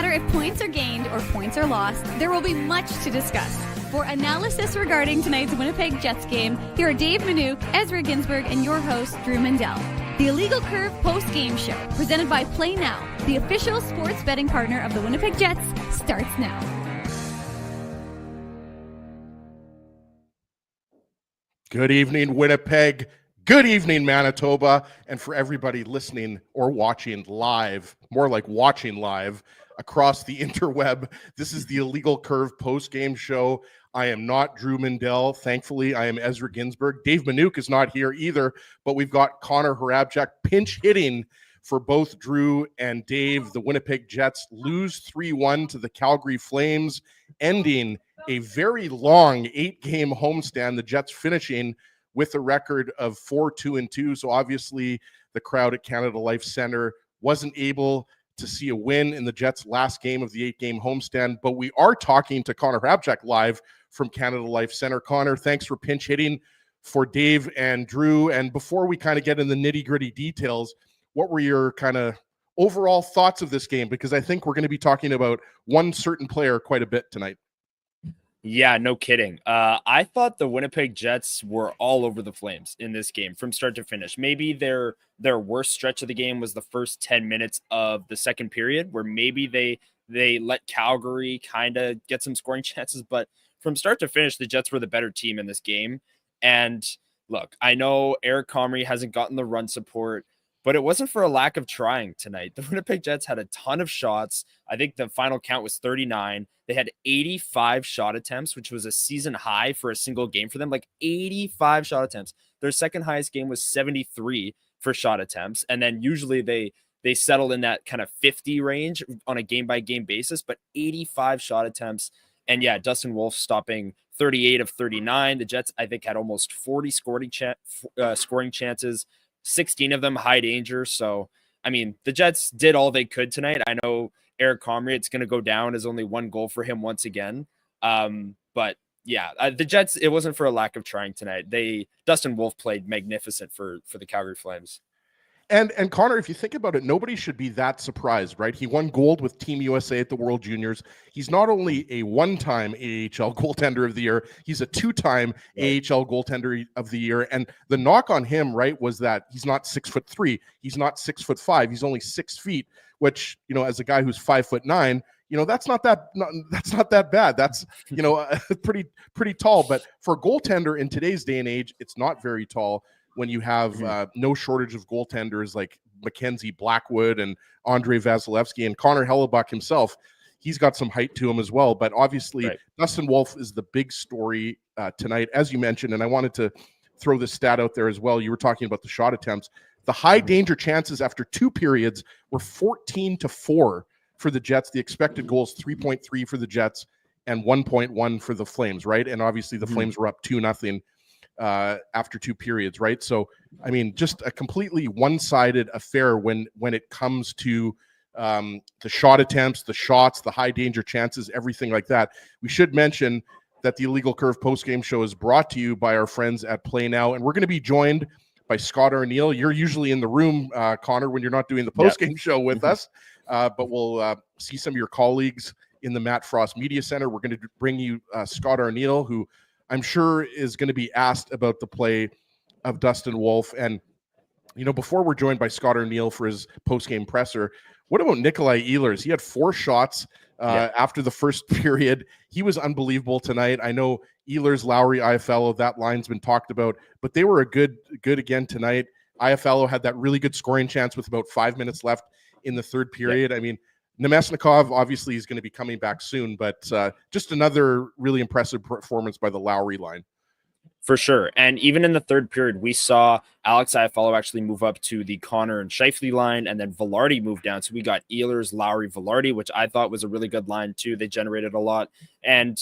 matter if points are gained or points are lost, there will be much to discuss. For analysis regarding tonight's Winnipeg Jets game, here are Dave Manouk, Ezra Ginsburg, and your host, Drew Mandel. The Illegal Curve post-game show, presented by Play Now, the official sports betting partner of the Winnipeg Jets, starts now. Good evening, Winnipeg. Good evening, Manitoba. And for everybody listening or watching live, more like watching live across the interweb, this is the Illegal Curve post-game show. I am not Drew Mandel. Thankfully, I am Ezra Ginsburg. Dave Manouk is not here either, but we've got Connor Harabchuk pinch hitting for both Drew and Dave. The Winnipeg Jets lose 3-1 to the Calgary Flames, ending a very long 8-game homestand. The Jets finishing with a record of 4-2-2. So obviously the crowd at Canada Life Centre wasn't able to see a win in the Jets' last game of the 8-game homestand. But we are talking to Connor Harabchuk live from Canada Life Centre. Connor, thanks for pinch hitting for Dave and Drew. And before we kind of get in the nitty-gritty details, what were your kind of overall thoughts of this game? Because I think we're going to be talking about one certain player quite a bit tonight. Yeah, no kidding. I thought the Winnipeg Jets were all over the Flames in this game from start to finish. Maybe their worst stretch of the game was the first 10 minutes of the second period, where maybe they let Calgary kind of get some scoring chances. But from start to finish, the Jets were the better team in this game. And look, I know Eric Comrie hasn't gotten the run support, but it wasn't for a lack of trying tonight. The Winnipeg Jets had a ton of shots. I think the final count was 39. They had 85 shot attempts, which was a season high for a single game for them. Like 85 shot attempts. Their second highest game was 73 for shot attempts. And then usually they settle in that kind of 50 range on a game-by-game basis, but 85 shot attempts. And yeah, Dustin Wolf stopping 38 of 39. The Jets, I think, had almost 40 scoring chances. 16 of them high danger. So, I mean, the Jets did all they could tonight. I know Eric Comrie, it's going to go down as only one goal for him once again. But yeah, the Jets, it wasn't for a lack of trying tonight. Dustin Wolf played magnificent for the Calgary Flames. And Connor, if you think about it, nobody should be that surprised, right? He won gold with Team USA at the World Juniors. He's not only a one-time AHL goaltender of the year, he's a two-time AHL goaltender of the year. And the knock on him, right, was that he's not 6'3", he's not 6'5", he's only 6 feet, which, you know, as a guy who's 5'9", you know, that's not that bad. That's, you know, pretty tall. But for a goaltender in today's day and age, it's not very tall. When you have no shortage of goaltenders like Mackenzie Blackwood and Andrei Vasilevsky and Connor Hellebuck himself, he's got some height to him as well. But obviously, Dustin Wolf is the big story tonight, as you mentioned. And I wanted to throw this stat out there as well. You were talking about the shot attempts. The high danger chances after 2 periods were 14-4 for the Jets. The expected goals 3.3 for the Jets and 1.1 for the Flames, right? And obviously the Flames were up 2-0. After 2 periods, right? So, I mean, just a completely one-sided affair when it comes to the shot attempts, the shots, the high danger chances, everything like that. We should mention that the Illegal Curve postgame show is brought to you by our friends at Play Now, and we're going to be joined by Scott Arniel. You're usually in the room, Connor, when you're not doing the postgame show with us, but we'll see some of your colleagues in the Matt Frost Media Center. We're going to bring you Scott Arniel, who I'm sure is going to be asked about the play of Dustin Wolf. And, you know, before we're joined by Scott Arniel for his post-game presser, what about Nikolai Ehlers? He had 4 shots after the first period. He was unbelievable tonight. I know Ehlers, Lowry, Iafallo, that line's been talked about, but they were a good again tonight. Iafallo had that really good scoring chance with about 5 minutes left in the third period. I mean, Nemesnikov obviously is going to be coming back soon, but just another really impressive performance by the Lowry line. For sure. And even in the third period, we saw Alex Iafallo actually move up to the Connor and Scheifele line, and then Velarde moved down. So we got Ehlers, Lowry, Velarde, which I thought was a really good line too. They generated a lot. And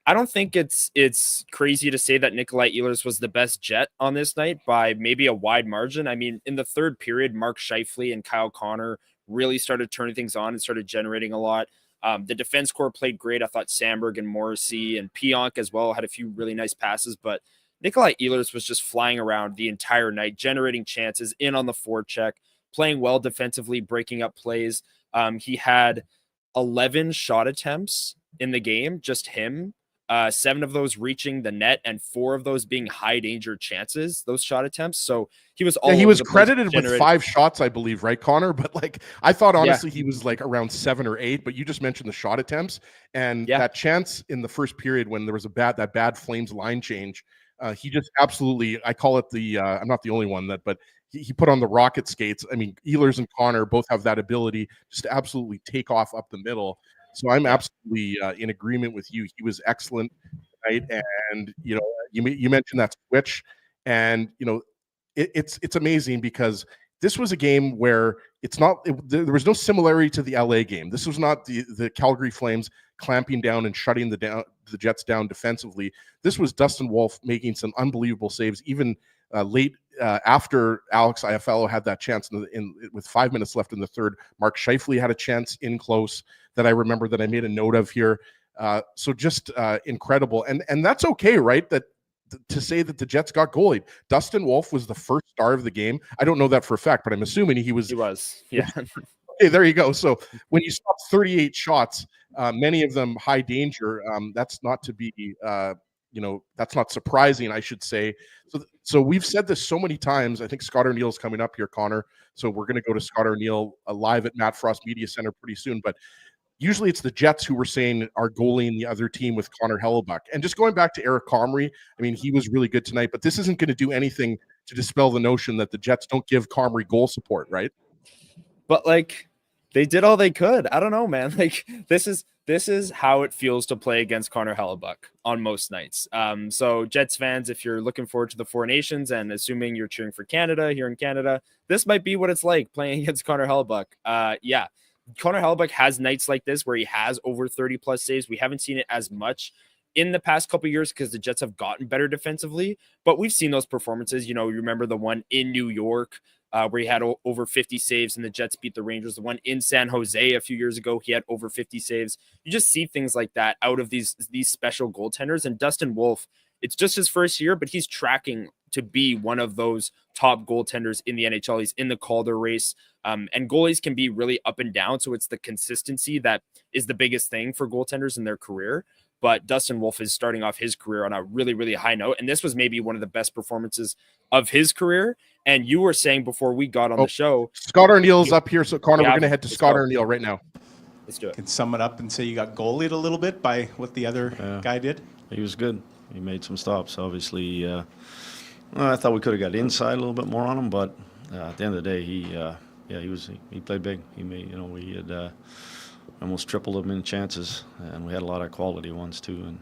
I don't think it's crazy to say that Nikolai Ehlers was the best Jet on this night by maybe a wide margin. I mean, in the third period, Mark Scheifele and Kyle Connor really started turning things on and started generating a lot. The defense core played great. I thought Sandberg and Morrissey and Pionk as well had a few really nice passes, but Nikolai Ehlers was just flying around the entire night, generating chances, in on the forecheck, playing well defensively, breaking up plays. He had 11 shot attempts in the game, just him. 7 of those reaching the net and 4 of those being high danger chances, those shot attempts. So he was all he over was the place, credited with 5 shots, I believe, right, Connor? But like, I thought honestly he was like around 7 or 8, but you just mentioned the shot attempts and that chance in the first period when there was that bad Flames line change. He just absolutely, I call it the, I'm not the only one but he put on the rocket skates. I mean, Ehlers and Connor both have that ability just to absolutely take off up the middle. So I'm absolutely in agreement with you. He was excellent, right? And you mentioned that switch, and it's amazing because this was a game where there was no similarity to the LA game. This was not the Calgary Flames clamping down and shutting the Jets down defensively. This was Dustin Wolf making some unbelievable saves, even late after Alex Iafallo had that chance with 5 minutes left in the third. Mark Scheifele had a chance in close that I remember that I made a note of here. So just incredible. And that's okay, right? That to say that the Jets got goalied. Dustin Wolf was the first star of the game. I don't know that for a fact, but I'm assuming he was. He was, yeah. Okay, there you go. So when you stop 38 shots, many of them high danger, that's not to be, that's not surprising, I should say. So we've said this so many times. I think Scott Arniel is coming up here, Connor. So we're going to go to Scott Arniel live at Matt Frost Media Center pretty soon. But usually it's the Jets who were saying are goaling the other team with Connor Hellebuck. And just going back to Eric Comrie, I mean, he was really good tonight, but this isn't going to do anything to dispel the notion that the Jets don't give Comrie goal support, right? But like, they did all they could. I don't know, man. Like, this is how it feels to play against Connor Hellebuck on most nights. So Jets fans, if you're looking forward to the Four Nations and assuming you're cheering for Canada here in Canada, this might be what it's like playing against Connor Hellebuck. Yeah. Connor Hellebuck has nights like this where he has over 30 plus saves. We haven't seen it as much in the past couple of years because the Jets have gotten better defensively, but we've seen those performances. You remember the one in New York where he had over 50 saves and the Jets beat the Rangers. The one in San Jose a few years ago, he had over 50 saves. You just see things like that out of these special goaltenders. And Dustin Wolf, it's just his first year, but he's tracking to be one of those top goaltenders in the NHL. He's in the Calder race. And goalies can be really up and down. So it's the consistency that is the biggest thing for goaltenders in their career. But Dustin Wolf is starting off his career on a really, really high note. And this was maybe one of the best performances of his career. And you were saying before we got on the show, Scott Arniel's up here. So Connor, we're going to head to Scott Arniel right now. Let's do it. Can sum it up and say you got goalied a little bit by what the other guy did? He was good. He made some stops. Obviously, I thought we could have got inside a little bit more on him, but at the end of the day, he played big. He made, we had almost tripled him in chances, and we had a lot of quality ones too, and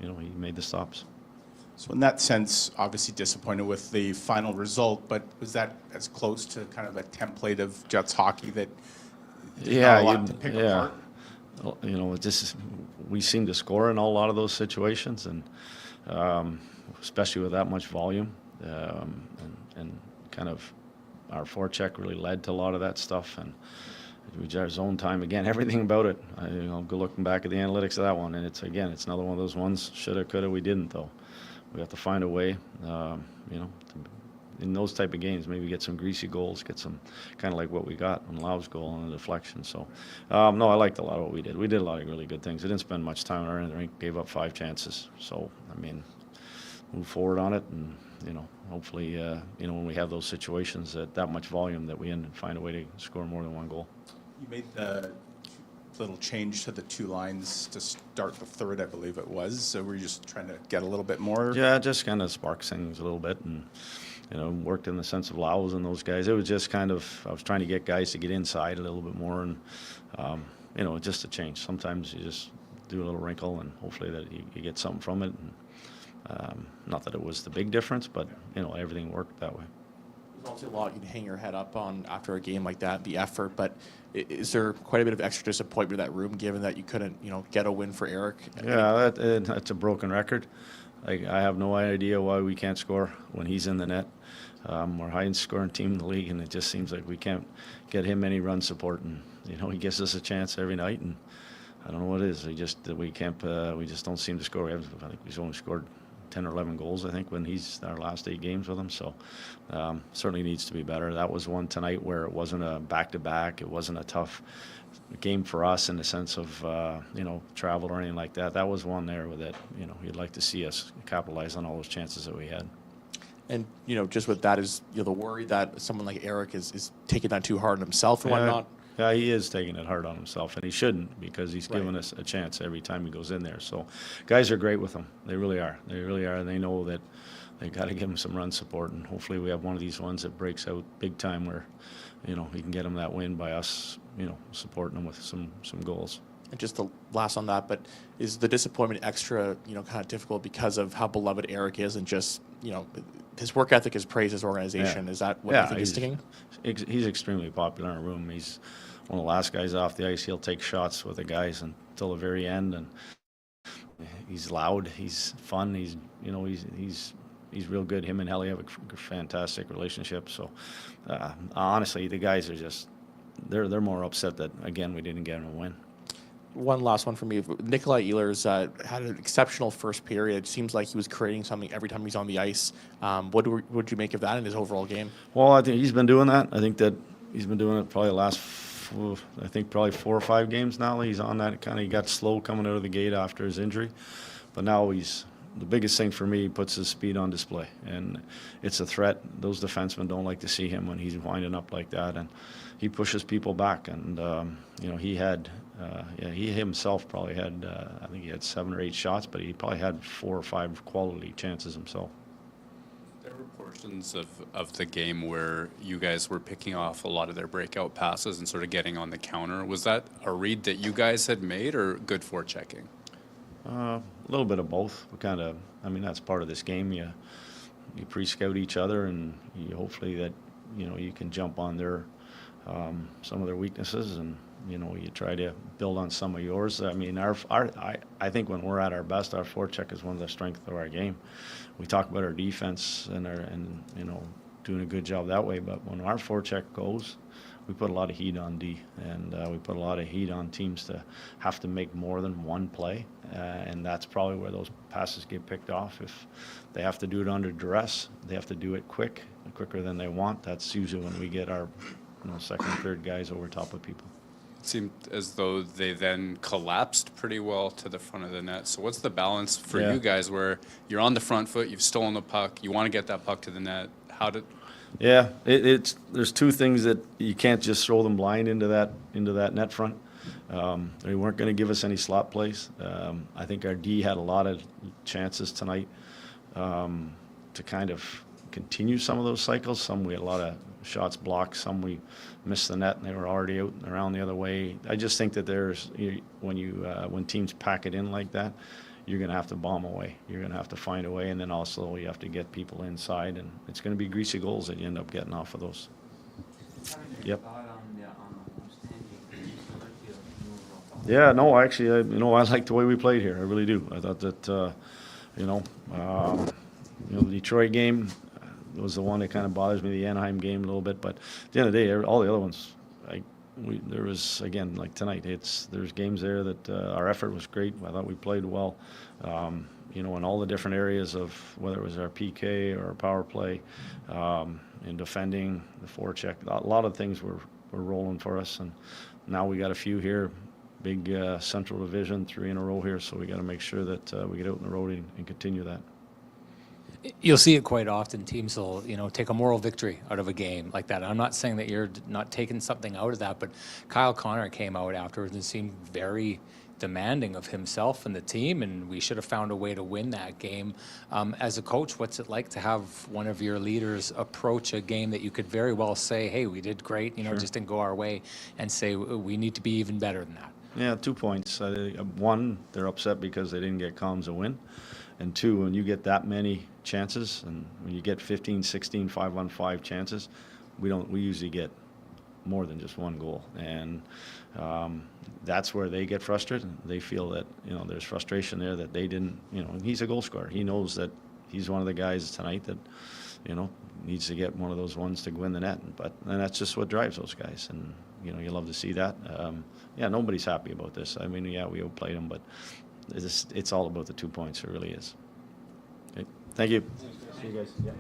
he made the stops. So in that sense, obviously disappointed with the final result, but was that as close to kind of a template of Jets hockey that not a lot to pick apart? We seem to score in a lot of those situations, and especially with that much volume, and kind of our forecheck really led to a lot of that stuff, and we just zone time again. Everything about it, go looking back at the analytics of that one, and it's another one of those ones. Shoulda, coulda, we didn't though. We have to find a way, in those type of games, maybe get some greasy goals, get some kind of like what we got on Lau's goal on the deflection. So, no, I liked a lot of what we did. We did a lot of really good things. We didn't spend much time on the rink, gave up 5 chances. So, move forward on it, and hopefully, when we have those situations that much volume, that we find a way to score more than one goal. You made the little change to the 2 lines to start the third, I believe it was. So we're just trying to get a little bit more. Yeah, just kind of sparks things a little bit, and worked in the sense of Laos and those guys. It was just kind of, I was trying to get guys to get inside a little bit more, and just a change. Sometimes you just do a little wrinkle, and hopefully that you get something from it. And, not that it was the big difference, but everything worked that way. There's also a lot you can hang your head up on after a game like that, the effort, but is there quite a bit of extra disappointment in that room, given that you couldn't, get a win for Eric? Yeah, that's a broken record. I have no idea why we can't score when he's in the net. We're highest scoring team in the league, and it just seems like we can't get him any run support. And he gives us a chance every night, and I don't know what it is. We just don't seem to score. I think we've only scored 10 or 11 goals, I think, when he's our last 8 games with him. So certainly needs to be better. That was one tonight where it wasn't a back-to-back. It wasn't a tough game for us in the sense of travel or anything like that. That was one there that you'd like to see us capitalize on all those chances that we had. And just with that is the worry that someone like Eric is taking that too hard on himself and whatnot. Yeah, he is taking it hard on himself, and he shouldn't, because he's giving us a chance every time he goes in there. So guys are great with him. They really are. They really are. And they know that they got to give him some run support, and hopefully we have one of these ones that breaks out big time where we can get him that win by us supporting him with some goals. And just the last on that, but is the disappointment extra kind of difficult because of how beloved Eric is, and just his work ethic is praised his organization? Is that what you think is sticking? He's extremely popular in a room. He's one of the last guys off the ice. He'll take shots with the guys until the very end, and he's loud. He's fun. He's real good. Him and Helly have a fantastic relationship. So honestly, the guys are just they're more upset that again we didn't get him a win. One last one for me. Nikolai Ehlers had an exceptional first period. It seems like he was creating something every time he's on the ice. What would you make of that in his overall game? Well, I think he's been doing that. I think that he's been doing it probably the last, probably 4 or 5 games now. He's on that kind of. He got slow coming out of the gate after his injury, but now the biggest thing for me, he puts his speed on display, and it's a threat. Those defensemen don't like to see him when he's winding up like that, and he pushes people back. And he himself probably had, I think he had 7 or 8 shots, but he probably had 4 or 5 quality chances himself. There were portions of the game where you guys were picking off a lot of their breakout passes and sort of getting on the counter. Was that a read that you guys had made, or good forechecking? A little bit of both. That's part of this game. You pre-scout each other, and you hopefully that you can jump on their some of their weaknesses, and you try to build on some of yours. I think when we're at our best, our forecheck is one of the strengths of our game. We talk about our defense and doing a good job that way, but when our forecheck goes, we put a lot of heat on D, and we put a lot of heat on teams to have to make more than one play, and that's probably where those passes get picked off. If they have to do it under duress, they have to do it quicker than they want. That's usually when we get our second, third guys over top of people. It seemed as though they then collapsed pretty well to the front of the net. So what's the balance for you guys where you're on the front foot, you've stolen the puck, you want to get that puck to the net? Yeah, there's 2 things that you can't just throw them blind into that net front. They weren't going to give us any slot plays. I think our D had a lot of chances tonight to kind of continue some of those cycles. Some we had a lot of shots blocked. Some we missed the net and they were already out and around the other way. I just think that when teams pack it in like that, you're going to have to bomb away. You're going to have to find a way, and then also you have to get people inside, and it's going to be greasy goals that you end up getting off of those. Yep. Yeah, no, actually, I like the way we played here. I really do. I thought that, the Detroit game was the one that kind of bothers me, the Anaheim game a little bit, but at the end of the day, all the other ones, there was, again, like tonight, there's games there that our effort was great. I thought we played well, in all the different areas of whether it was our PK or our power play, in defending, the forecheck. A lot of things were rolling for us, and now we got a few here, big Central Division, 3 in a row here, so we got to make sure that we get out on the road and continue that. You'll see it quite often. Teams will, take a moral victory out of a game like that. I'm not saying that you're not taking something out of that, but Kyle Connor came out afterwards and seemed very demanding of himself and the team, and we should have found a way to win that game. As a coach, what's it like to have one of your leaders approach a game that you could very well say, hey, we did great, Sure. Just didn't go our way, and say we need to be even better than that? Yeah, 2 points. 1, they're upset because they didn't get Collins a win. And 2, when you get that many chances, and when you get 15, 16, 5-on-5 chances, we usually get more than just 1 goal. And that's where they get frustrated. They feel that, there's frustration there that they didn't, he's a goal scorer. He knows that he's one of the guys tonight that, needs to get one of those ones to win the net. And that's just what drives those guys. And, you love to see that. Nobody's happy about this. We outplayed them, but it's all about the 2 points. It really is. Okay. Thank you. See you guys. Yeah.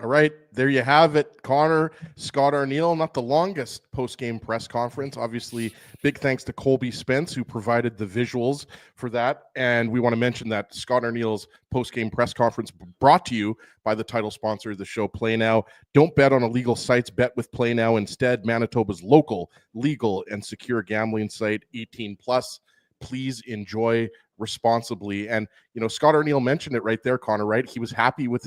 All right, there you have it, Connor. Scott Arniel, not the longest post-game press conference. Obviously, big thanks to Colby Spence, who provided the visuals for that. And we want to mention that Scott Arniel's post-game press conference brought to you by the title sponsor of the show, Play Now. Don't bet on illegal sites, bet with Play Now instead. Manitoba's local, legal, and secure gambling site, 18+. Please enjoy responsibly. And Scott Arniel mentioned it right there, Connor, right? He was happy with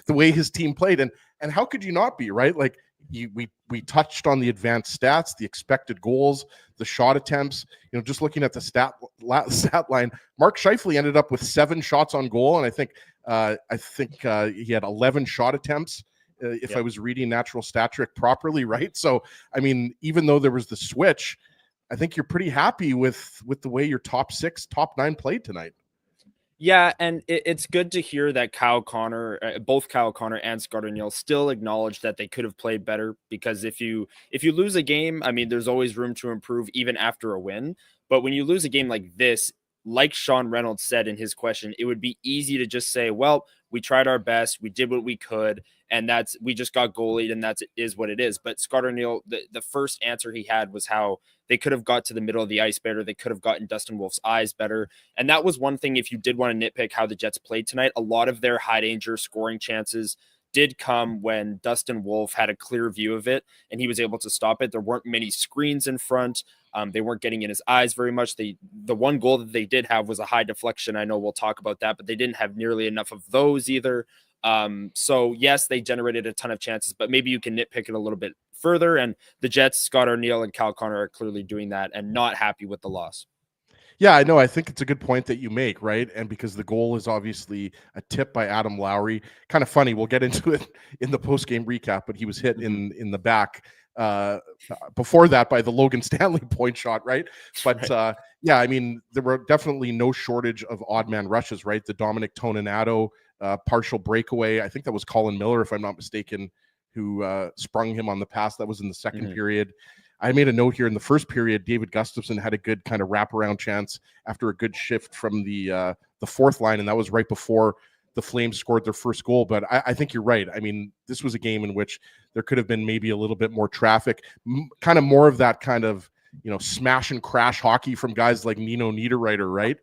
the way his team played, and how could you not be, right? Like we touched on the advanced stats, the expected goals, the shot attempts. Just looking at the stat line, Mark Scheifele ended up with 7 shots on goal, and I think he had 11 shot attempts. If I was reading Natural Stat Trick properly, right? So I mean, even though there was the switch, I think you're pretty happy with the way your top 6, top 9 played tonight. Yeah, and it's good to hear that both Kyle Connor and Scott Arniel still acknowledge that they could have played better, because if you lose a game, I mean, there's always room to improve even after a win. But when you lose a game like this, like Sean Reynolds said in his question, it would be easy to just say, well, we tried our best, we did what we could, and we just got goalied, and that is what it is. But Scott Arniel, the first answer he had was how they could have got to the middle of the ice better. They could have gotten Dustin Wolf's eyes better. And that was one thing, if you did want to nitpick how the Jets played tonight, a lot of their high danger scoring chances did come when Dustin Wolf had a clear view of it and he was able to stop it. There weren't many screens in front. They weren't getting in his eyes very much. The one goal that they did have was a high deflection. I know we'll talk about that, but they didn't have nearly enough of those either. So yes, they generated a ton of chances, but maybe you can nitpick it a little bit further. And the Jets, Scott Arniel and Cal Connor, are clearly doing that and not happy with the loss. Yeah, I know. I think it's a good point that you make, right? And because the goal is obviously a tip by Adam Lowry. Kind of funny. We'll get into it in the post-game recap, but he was hit in the back before that by the Logan Stanley point shot, right? But yeah, I mean, there were definitely no shortage of odd man rushes, right? The Dominic Toninato partial breakaway. I think that was Colin Miller, if I'm not mistaken, who sprung him on the pass. That was in the second period. I made a note here in the first period, David Gustafsson had a good kind of wraparound chance after a good shift from the fourth line, and that was right before the Flames scored their first goal. But I think you're right. I mean, this was a game in which there could have been maybe a little bit more traffic, kind of more of that kind of, smash and crash hockey from guys like Nino Niederreiter, right?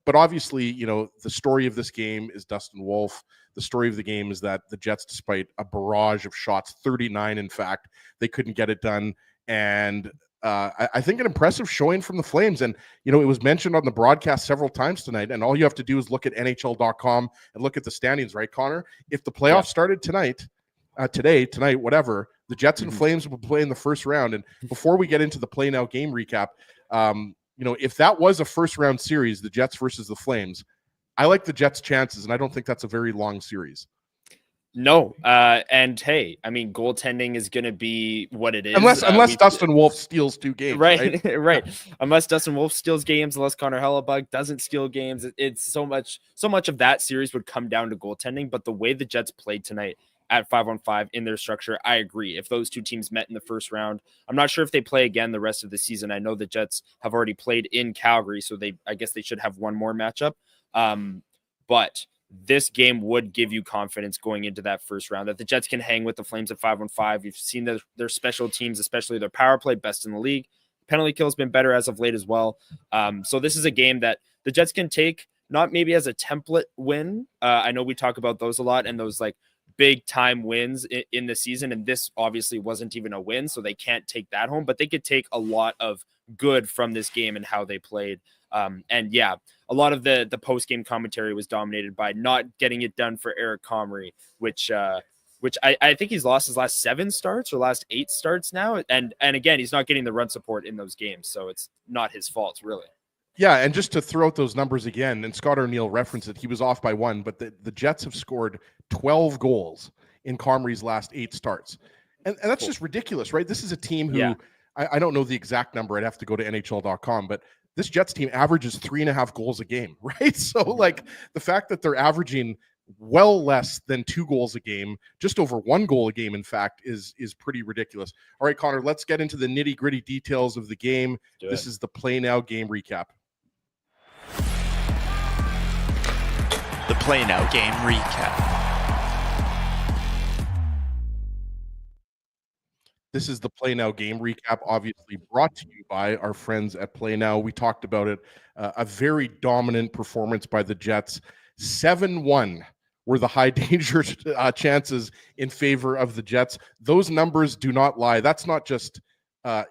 But obviously, the story of this game is Dustin Wolf. The story of the game is that the Jets, despite a barrage of shots, 39 in fact, they couldn't get it done. And I think an impressive showing from the Flames. And, it was mentioned on the broadcast several times tonight. And all you have to do is look at NHL.com and look at the standings, right, Connor? If the playoffs started tonight, whatever, the Jets and Flames will play in the first round. And before we get into the Play Now game recap, if that was a first round series, the Jets versus the Flames, I like the Jets' chances, and I don't think that's a very long series. No, and hey, I mean, goaltending is going to be what it is. Unless Dustin Wolf steals 2 games. Right? Right. Unless Dustin Wolf steals games, unless Connor Hellebuck doesn't steal games, it's so much of that series would come down to goaltending. But the way the Jets played tonight at 5-on-5 in their structure, I agree. If those two teams met in the first round, I'm not sure if they play again the rest of the season. I know the Jets have already played in Calgary, so I guess they should have one more matchup. But this game would give you confidence going into that first round that the Jets can hang with the Flames at 5-on-5. You've seen their special teams, especially their power play, best in the league. Penalty kill has been better as of late as well. So this is a game that the Jets can take, not maybe as a template win. I know we talk about those a lot and those like big time wins in the season. And this obviously wasn't even a win, so they can't take that home, but they could take a lot of good from this game and how they played. And yeah, a lot of the post-game commentary was dominated by not getting it done for Eric Comrie, which I think he's lost his last 7 starts or last 8 starts now. And again, he's not getting the run support in those games, so it's not his fault, really. Yeah, and just to throw out those numbers again, and Scott Arniel referenced it, he was off by 1, but the Jets have scored 12 goals in Comrie's last 8 starts. And that's just ridiculous, right? This is a team who, I don't know the exact number, I'd have to go to NHL.com, but this Jets team averages 3.5 goals a game, right? So like the fact that they're averaging well less than 2 goals a game, just over 1 goal a game, in fact, is pretty ridiculous. All right, Connor, let's get into the nitty-gritty details of the game. This is the Play Now game recap. The Play Now game recap. This is the Play Now game recap, obviously brought to you by our friends at Play Now. We talked about it. A very dominant performance by the Jets. 7-1 were the high danger chances in favor of the Jets. Those numbers do not lie. That's not just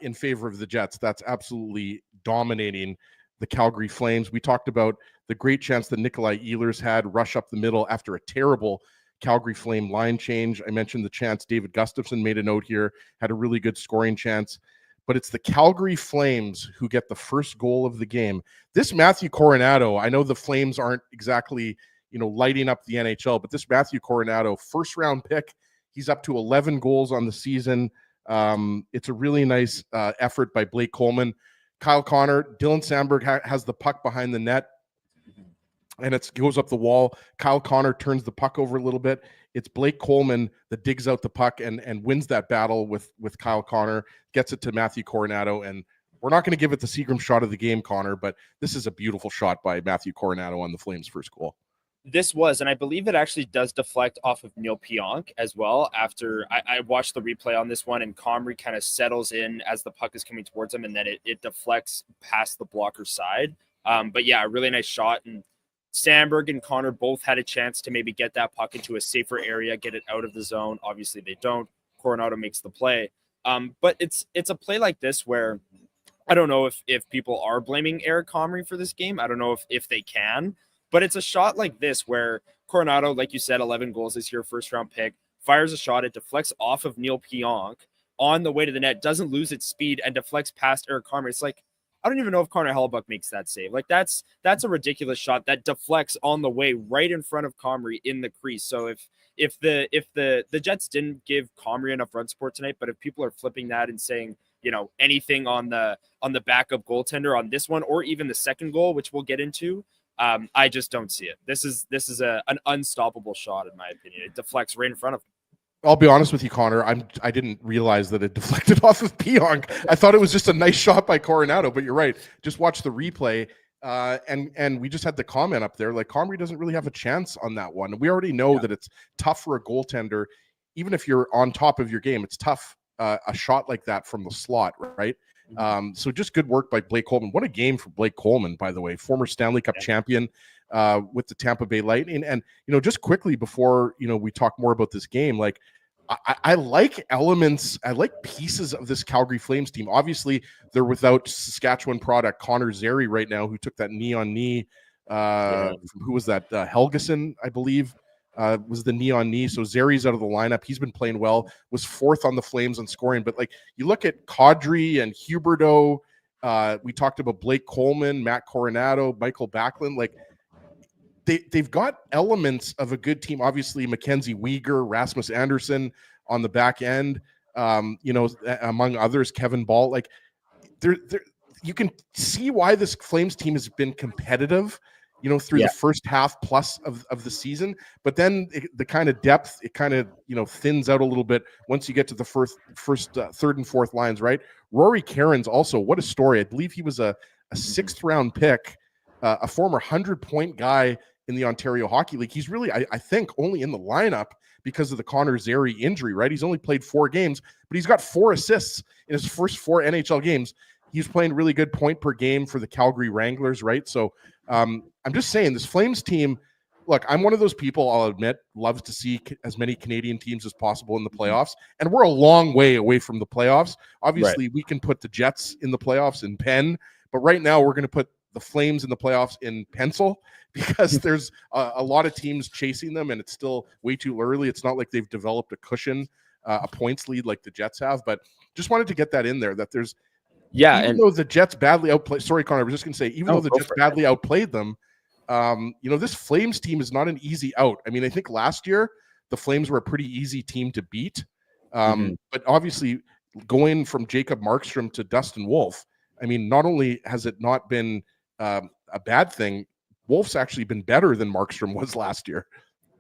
in favor of the Jets. That's absolutely dominating the Calgary Flames. We talked about the great chance that Nikolai Ehlers had rush up the middle after a terrible Calgary Flame line change. I mentioned the chance David Gustafsson made a note here, had a really good scoring chance. But it's the Calgary Flames who get the first goal of the game. This Matthew Coronado, I know the Flames aren't exactly, lighting up the NHL, but this Matthew Coronado, first round pick, he's up to 11 goals on the season. It's a really nice effort by Blake Coleman. Kyle Connor, Dylan Sandberg has the puck behind the net, and it goes up the wall. Kyle Connor turns the puck over a little bit. It's Blake Coleman that digs out the puck and wins that battle with Kyle Connor, gets it to Matthew Coronado. And we're not going to give it the Seagram shot of the game, Connor, but this is a beautiful shot by Matthew Coronado on the Flames' first goal. This was, and I believe it actually does deflect off of Neil Pionk as well. After I watched the replay on this one, and Comrie kind of settles in as the puck is coming towards him, and then it deflects past the blocker side. But yeah, a really nice shot. And Sandberg and Connor both had a chance to maybe get that puck into a safer area, get it out of the zone. Obviously, they don't. Coronado makes the play. But it's a play like this where I don't know if people are blaming Eric Comrie for this game. I don't know if they can. But it's a shot like this where Coronado, like you said, 11 goals this year, first-round pick, fires a shot. It deflects off of Neil Pionk on the way to the net, doesn't lose its speed, and deflects past Eric Comrie. It's like, I don't even know if Connor Hellebuyck makes that save. Like, that's a ridiculous shot that deflects on the way right in front of Comrie in the crease. So if the Jets didn't give Comrie enough run support tonight, but if people are flipping that and saying, anything on the backup goaltender on this one, or even the second goal, which we'll get into, I just don't see it. This is an unstoppable shot, in my opinion. It deflects right in front of him. I'll be honest with you, Connor. I didn't realize that it deflected off of Pionk. I thought it was just a nice shot by Coronado, but you're right. Just watch the replay. And we just had the comment up there, like Comrie doesn't really have a chance on that one. We already know that it's tough for a goaltender. Even if you're on top of your game, it's tough, a shot like that from the slot, right? So just good work by Blake Coleman. What a game for Blake Coleman, by the way, former Stanley Cup champion with the Tampa Bay Lightning. And, just quickly before, we talk more about this game, like I like elements, I like pieces of this Calgary Flames team. Obviously, they're without Saskatchewan product Connor Zary right now, who took that knee-on-knee. Who was that? Helgeson, I believe. Was the knee on knee. So Zary's out of the lineup. He's been playing well, was fourth on the Flames on scoring. But like you look at Kadri and Huberdeau, we talked about Blake Coleman, Matt Coronado, Michael Backlund. Like they've got elements of a good team. Obviously, Mackenzie Weegar, Rasmus Anderson on the back end, among others, Kevin Ball. Like you can see why this Flames team has been competitive through the first half plus of the season, but then the kind of depth, it kind of, thins out a little bit once you get to the first third and fourth lines, right? Rory Cairns also, what a story. I believe he was a sixth round pick, a former 100-point guy in the Ontario Hockey League. He's really, I think, only in the lineup because of the Connor Zary injury, right? He's only played 4 games, but he's got 4 assists in his first 4 NHL games. He's playing really good point per game for the Calgary Wranglers, right? So I'm just saying this Flames team, look, I'm one of those people, I'll admit, loves to see as many Canadian teams as possible in the playoffs. And we're a long way away from the playoffs. Obviously, we can put the Jets in the playoffs in pen, but right now we're going to put the Flames in the playoffs in pencil because there's a lot of teams chasing them and it's still way too early. It's not like they've developed a cushion, a points lead like the Jets have, but just wanted to get that in there that there's, even though the Jets badly outplayed, sorry, Connor, I was just going to say, even though the Jets badly outplayed them, this Flames team is not an easy out. I mean, I think last year the Flames were a pretty easy team to beat. But obviously going from Jacob Markstrom to Dustin Wolf, I mean, not only has it not been a bad thing, Wolf's actually been better than Markstrom was last year.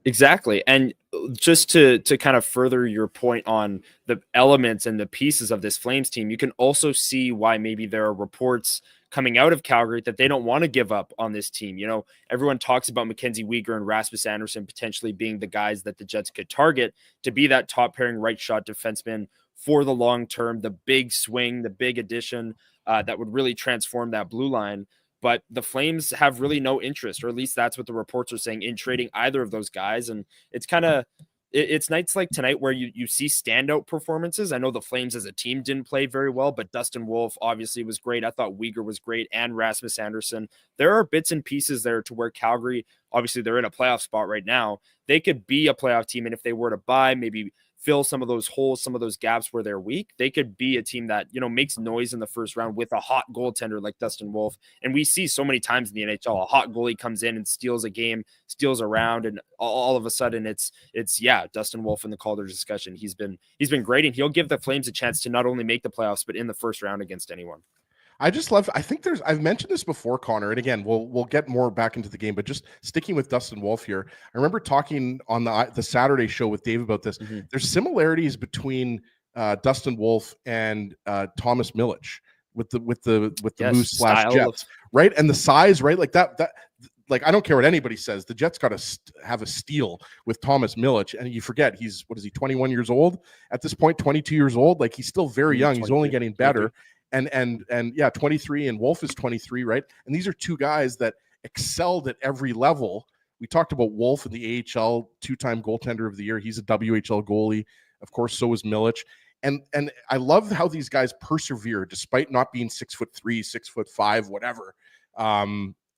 Exactly. And just to kind of further your point on the elements and the pieces of this Flames team, you can also see why maybe there are reports coming out of Calgary that they don't want to give up on this team. Everyone talks about Mackenzie Weegar and Rasmus Anderson potentially being the guys that the Jets could target to be that top pairing right shot defenseman for the long term, the big swing, the big addition that would really transform that blue line. But the Flames have really no interest, or at least that's what the reports are saying, in trading either of those guys. And it's kind of, it's nights like tonight where you see standout performances. I know the Flames as a team didn't play very well, but Dustin Wolf obviously was great. I thought Uyghur was great, and Rasmus Anderson. There are bits and pieces there to where Calgary, obviously they're in a playoff spot right now. They could be a playoff team, and if they were to buy, maybe fill some of those holes, some of those gaps where they're weak, they could be a team that, makes noise in the first round with a hot goaltender like Dustin Wolf. And we see so many times in the NHL, a hot goalie comes in and steals a game, steals a round, and all of a sudden it's Dustin Wolf in the Calder discussion. He's been great, and he'll give the Flames a chance to not only make the playoffs, but in the first round against anyone. I think I've mentioned this before, Connor, and again, we'll get more back into the game, but just sticking with Dustin Wolf here, I remember talking on the Saturday show with Dave about this. Mm-hmm. There's similarities between Dustin Wolf and Thomas Milic with the Moose / Jets, right? And the size, right? Like that like, I don't care what anybody says. The Jets got to have a steal with Thomas Milic, and you forget he's 21 years old at this point, 22 years old. Like, he's still very young. He's only getting better. And 23, and Wolf is 23, right? And these are two guys that excelled at every level. We talked about Wolf in the AHL, 2-time goaltender of the year. He's a WHL goalie. Of course, so is Milic. And I love how these guys persevere despite not being 6'3", 6'5", whatever.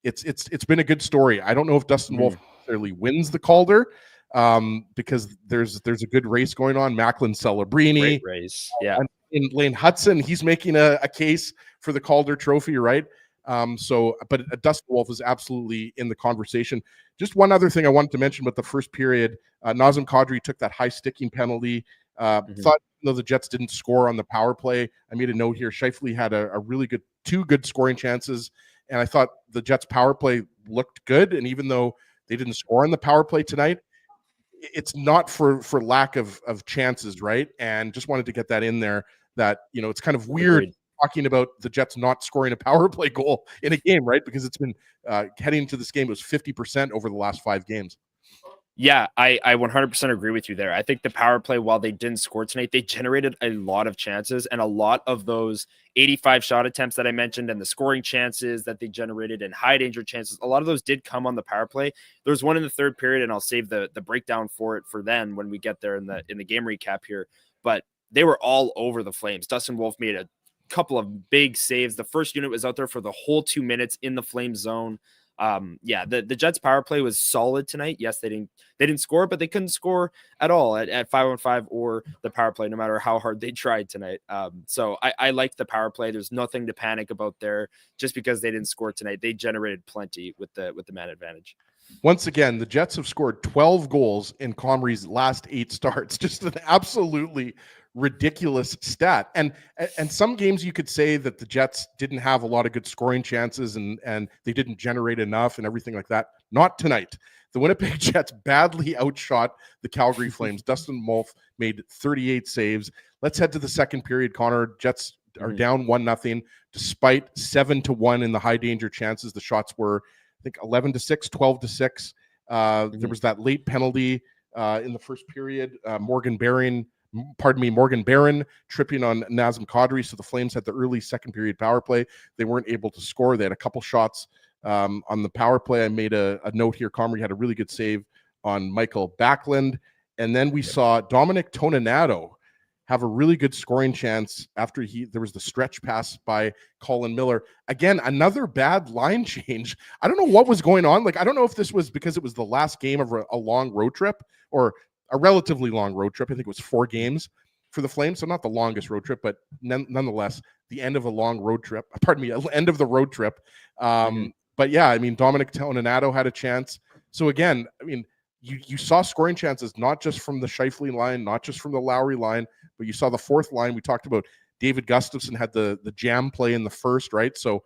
It's been a good story. I don't know if Dustin Wolf necessarily wins the Calder, because there's a good race going on. Macklin Celebrini, great race, yeah. In Lane Hudson, he's making a case for the Calder Trophy, right? But Dustin Wolf is absolutely in the conversation. Just one other thing I wanted to mention about the first period, Nazem Kadri took that high sticking penalty. Thought, though the Jets didn't score on the power play, I made a note here. Scheifele had a really good, 2 good scoring chances, and I thought the Jets power play looked good. And even though they didn't score on the power play tonight, it's not for lack of chances, right? And just wanted to get that in there, that, it's kind of weird talking about the Jets not scoring a power play goal in a game, right? Because it's been heading into this game, it was 50% over the last 5 games. Yeah, I 100% agree with you there. I think the power play, while they didn't score tonight, they generated a lot of chances, and a lot of those 85 shot attempts that I mentioned and the scoring chances that they generated and high danger chances, a lot of those did come on the power play. There was one in the third period, and I'll save the breakdown for then when we get there in the game recap here. But they were all over the Flames. Dustin Wolf made a couple of big saves. The first unit was out there for the whole 2 minutes in the Flames zone. The Jets power play was solid tonight. Yes, they didn't score, but they couldn't score at all at 5-on-5 or the power play, no matter how hard they tried tonight. So I liked the power play. There's nothing to panic about there. Just because they didn't score tonight, they generated plenty with the man advantage. Once again, the Jets have scored 12 goals in Comrie's last 8 starts. Just an absolutely ridiculous stat. And some games you could say that the Jets didn't have a lot of good scoring chances and they didn't generate enough and everything like that. Not tonight. The Winnipeg Jets badly outshot the Calgary Flames. Dustin Wolf made 38 saves. Let's head to the second period, Connor. Jets are down 1-0 despite 7-1 in the high danger chances. The shots were, I think, 11-6, 12-6. There was that late penalty in the first period. Morgan Barron tripping on Nazem Kadri. So the Flames had the early second period power play. They weren't able to score. They had a couple shots on the power play. I made a note here. Comrie had a really good save on Michael Backlund. And then we saw Dominic Toninato have a really good scoring chance after there was the stretch pass by Colin Miller. Again, another bad line change. I don't know what was going on. Like, I don't know if this was because it was the last game of a long road trip, or a relatively long road trip. I think it was 4 games for the Flames. So not the longest road trip, but nonetheless, the end of a long road trip. Pardon me, end of the road trip. But yeah, I mean, Dominic Toninato had a chance. So again, I mean, you saw scoring chances, not just from the Scheifele line, not just from the Lowry line, but you saw the fourth line. We talked about David Gustafsson had the jam play in the first, right? So,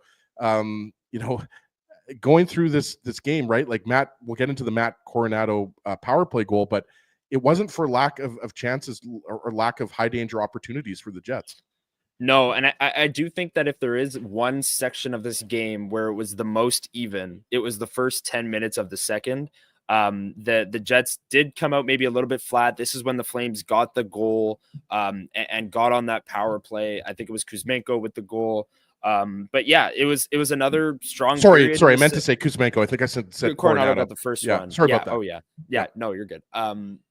going through this game, right? Like we'll get into the Matt Coronado power play goal, but it wasn't for lack of chances or lack of high danger opportunities for the Jets. No, and I do think that if there is one section of this game where it was the most even, it was the first 10 minutes of the second. The Jets did come out maybe a little bit flat. This is when the Flames got the goal and got on that power play. I think it was Kuzmenko with the goal. But yeah, it was another strong. Sorry, I meant to say Kuzmenko. I think I said Coronado got the first one. Sorry about that. Oh yeah. No, you're good.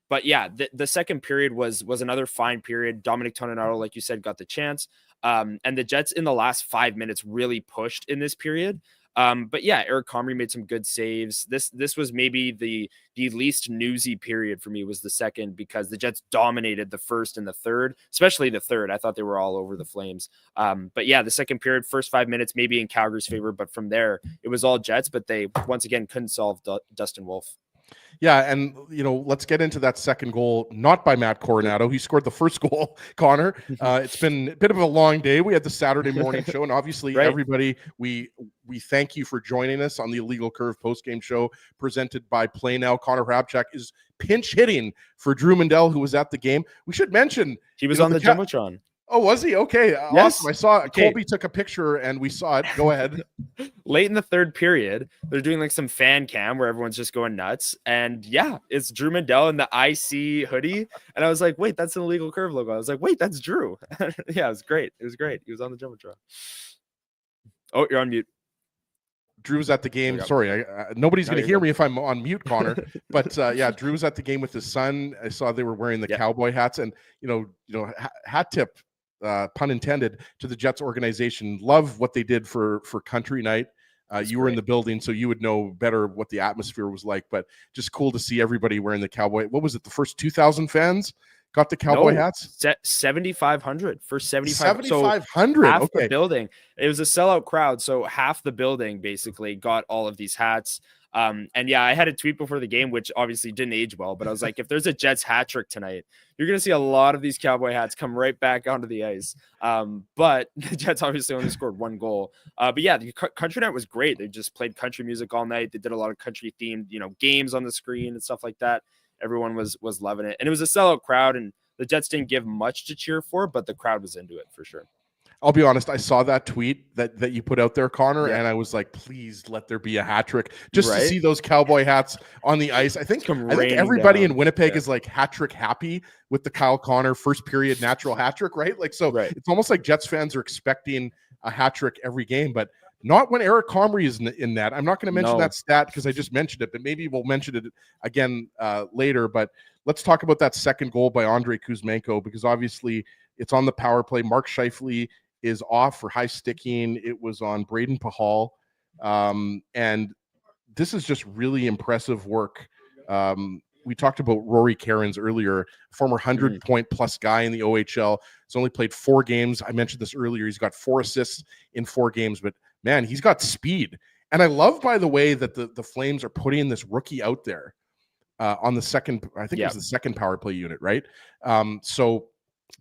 But yeah, the second period was another fine period. Dominic Toninato, like you said, got the chance. And the Jets in the last 5 minutes really pushed in this period. But yeah, Eric Comrie made some good saves. This was maybe the least newsy period for me, was the second, because the Jets dominated the first and the third, especially the third. I thought they were all over the Flames. But yeah, the second period, first 5 minutes, maybe in Calgary's favor, but from there it was all Jets. But they once again couldn't solve Dustin Wolf. Yeah, and let's get into that second goal, not by Matt Coronado. He scored the first goal, Connor. It's been a bit of a long day. We had the Saturday morning show, and obviously right. Everybody, we thank you for joining us on the Illegal Curve postgame show presented by Play Now. Connor Hrabchak is pinch hitting for Drew Mandel, who was at the game. We should mention he was on the Jumbotron. Oh, was he? Okay. Yes. Awesome. I saw Colby took a picture and we saw it. Go ahead. Late in the third period, they're doing like some fan cam where everyone's just going nuts. And yeah, it's Drew Mandel in the IC hoodie. And I was like, wait, that's an Illegal Curve logo. I was like, wait, that's Drew. Yeah, it was great. It was great. He was on the Jumbotron. Oh, you're on mute. Drew's at the game. Sorry, nobody's going to hear me if I'm on mute, Connor. But yeah, Drew's at the game with his son. I saw they were wearing the cowboy hats, and hat tip, pun intended, to the Jets organization. Love what they did for country night. You were in the building, so you would know better what the atmosphere was like. But just cool to see everybody wearing the cowboy. What was it? The first 2,000 fans got the cowboy hats? 7,500 for 7,500. So half the building. It was a sellout crowd, so half the building basically got all of these hats. And yeah, I had a tweet before the game, which obviously didn't age well, but I was like, if there's a Jets hat trick tonight, you're going to see a lot of these cowboy hats come right back onto the ice. But the Jets obviously only scored one goal. But yeah, the country night was great. They just played country music all night. They did a lot of country themed, games on the screen and stuff like that. Everyone was loving it. And it was a sellout crowd, and the Jets didn't give much to cheer for, but the crowd was into it for sure. I'll be honest, I saw that tweet that you put out there, Connor, and I was like, please let there be a hat trick just to see those cowboy hats on the ice. I think everybody in Winnipeg is like hat trick happy with the Kyle Connor first period natural hat trick, right? Like, so it's almost like Jets fans are expecting a hat trick every game, but not when Eric Comrie is in that. I'm not going to mention that stat because I just mentioned it, but maybe we'll mention it again later. But let's talk about that second goal by Andrei Kuzmenko, because obviously it's on the power play. Mark Scheifele is off for high sticking. It was on Braden Pahal. And this is just really impressive work. We talked about Rory Cairns earlier, former 100-point plus guy in the OHL. He's only played 4 games. I mentioned this earlier. He's got 4 assists in 4 games, but man, he's got speed. And I love, by the way, that the Flames are putting this rookie out there on the second, I think it was the second power play unit, right? So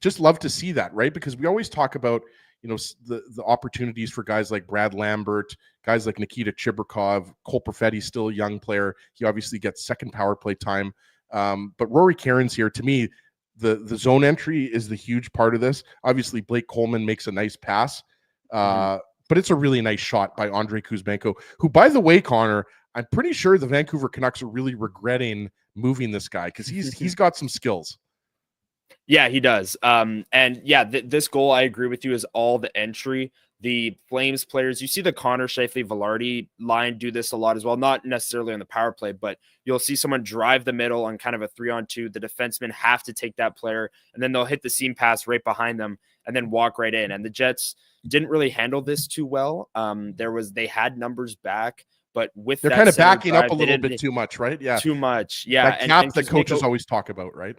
just love to see that, right? Because we always talk about, the opportunities for guys like Brad Lambert, guys like Nikita Chibrikov, Cole Perfetti's still a young player. He obviously gets second power play time. But Rory Cairns here, to me, the zone entry is the huge part of this. Obviously, Blake Coleman makes a nice pass, but it's a really nice shot by Andrei Kuzmenko, who, by the way, Connor, I'm pretty sure the Vancouver Canucks are really regretting moving this guy because he's got some skills. Yeah, he does. And yeah, this goal, I agree with you, is all the entry. The Flames players, you see the Connor Scheifele Velarde line do this a lot as well, not necessarily on the power play, but you'll see someone drive the middle on kind of a 3-on-2. The defensemen have to take that player, and then they'll hit the seam pass right behind them and then walk right in. And the Jets didn't really handle this too well. They had numbers back, but with they're kind of backing up a little bit too much, right? Yeah, too much. Yeah, that gap that coaches always talk about, right?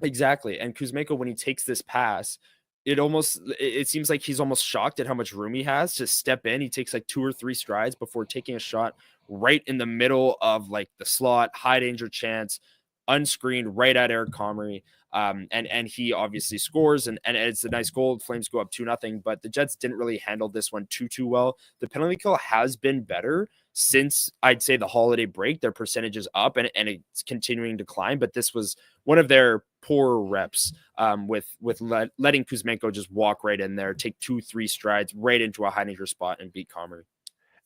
Exactly. And Kuzmenko, when he takes this pass, it seems like he's almost shocked at how much room he has to step in. He takes like 2 or 3 strides before taking a shot right in the middle of like the slot, high danger chance, unscreened right at Eric Comrie. And he obviously scores, and it's a nice goal. Flames go up 2-0, but the Jets didn't really handle this one too well. The penalty kill has been better since, I'd say, the holiday break. Their percentage is up, and it's continuing to climb, but this was one of their poor reps with letting Kuzmenko just walk right in there, take 2-3 strides right into a high danger spot and beat Comrie.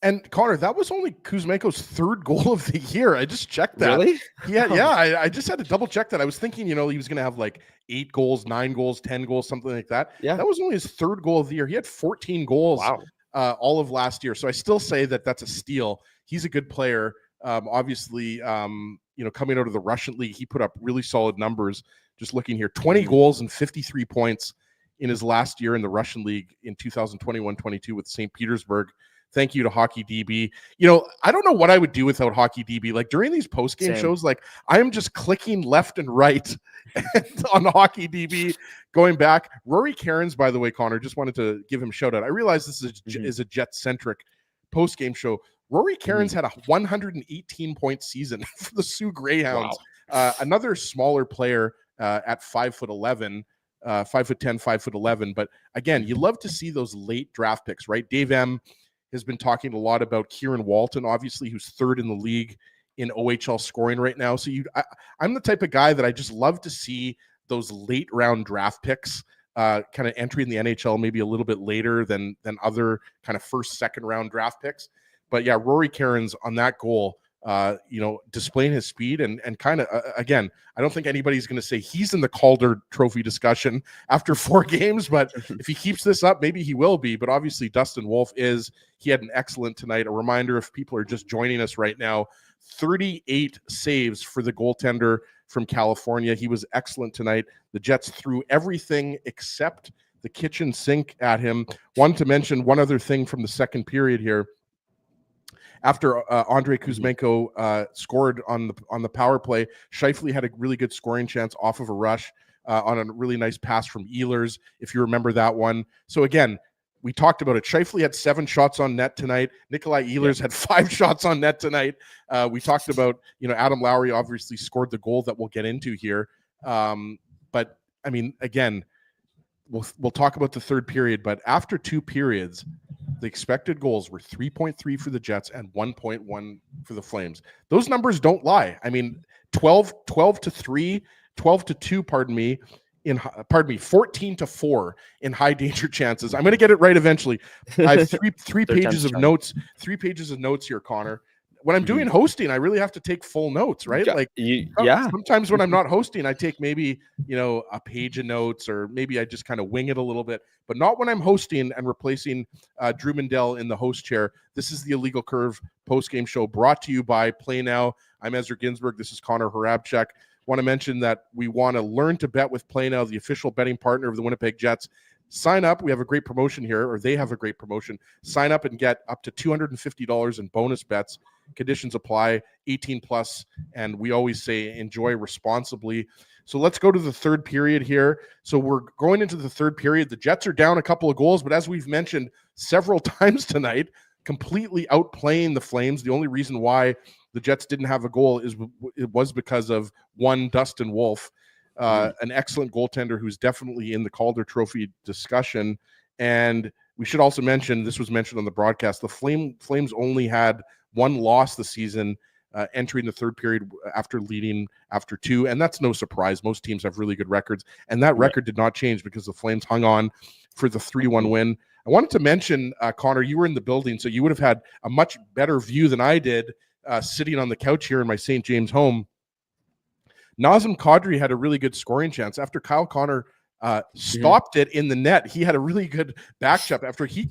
And Connor, that was only Kuzmenko's third goal of the year. I just checked that. Really? Yeah. I just had to double check that. I was thinking, he was going to have like 8 goals, 9 goals, 10 goals, something like that. Yeah. That was only his third goal of the year. He had 14 goals all of last year. So I still say that that's a steal. He's a good player. Obviously, coming out of the Russian league, he put up really solid numbers. Just looking here, 20 goals and 53 points in his last year in the Russian league in 2021-22 with St. Petersburg. Thank you to Hockey DB. I don't know what I would do without Hockey DB. Like during these post-game shows, like I am just clicking left and right on the Hockey DB going back. Rory Cairns, by the way, Connor, just wanted to give him a shout out. I realize this is a Jet-centric post-game show. Rory Cairns had a 118-point season for the Sioux Greyhounds. Wow. Another smaller player at 5'11", 5'10", 5'11". But again, you love to see those late draft picks, right? Dave M has been talking a lot about Kieran Walton, obviously, who's third in the league in OHL scoring right now. So I'm the type of guy that I just love to see those late round draft picks kind of entering the NHL maybe a little bit later than other kind of first, second round draft picks. But yeah, Rory Cairns on that goal, displaying his speed and kind of, again, I don't think anybody's going to say he's in the Calder Trophy discussion after 4 games, but if he keeps this up, maybe he will be. But obviously Dustin Wolf he had an excellent tonight. A reminder, if people are just joining us right now, 38 saves for the goaltender from California. He was excellent tonight. The Jets threw everything except the kitchen sink at him. Wanted to mention one other thing from the second period here. After Andrei Kuzmenko scored on the power play, Scheifele had a really good scoring chance off of a rush on a really nice pass from Ehlers, if you remember that one. So again, we talked about it. Scheifele had 7 shots on net tonight. Nikolai Ehlers had 5 shots on net tonight. We talked about, Adam Lowry obviously scored the goal that we'll get into here. But I mean, again, we'll talk about the third period, but after 2 periods, the expected goals were 3.3 for the Jets and 1.1 for the Flames. Those numbers don't lie. I mean, 12 to 3, 12 to 2, 14-4 in high danger chances. I'm going to get it right eventually. I have three pages of notes. 3 pages of notes here, Connor. When I'm doing hosting, I really have to take full notes, right? Sometimes when I'm not hosting, I take maybe, a page of notes, or maybe I just kind of wing it a little bit, but not when I'm hosting and replacing Drew Mandel in the host chair. This is the Illegal Curve post-game show brought to you by Play Now. I'm Ezra Ginsburg. This is Connor Harabchuk. Want to mention that we want to learn to bet with Play Now, the official betting partner of the Winnipeg Jets. Sign up. We have a great promotion here, or they have a great promotion. Sign up and get up to $250 in bonus bets. Conditions apply, 18 plus, and we always say enjoy responsibly. So let's go to the third period here. So we're going into the third period. The Jets are down a couple of goals, but as we've mentioned several times tonight, completely outplaying the Flames. The only reason why the Jets didn't have a goal was because of one Dustin Wolf, an excellent goaltender who's definitely in the Calder Trophy discussion. And we should also mention, this was mentioned on the broadcast, the Flames only had 1 loss this season, entering the third period after leading after 2. And that's no surprise. Most teams have really good records. And that record did not change because the Flames hung on for the 3-1 win. I wanted to mention, Connor, you were in the building, so you would have had a much better view than I did sitting on the couch here in my St. James home. Nazem Kadri had a really good scoring chance after Kyle Connor stopped it in the net. He had a really good back check after he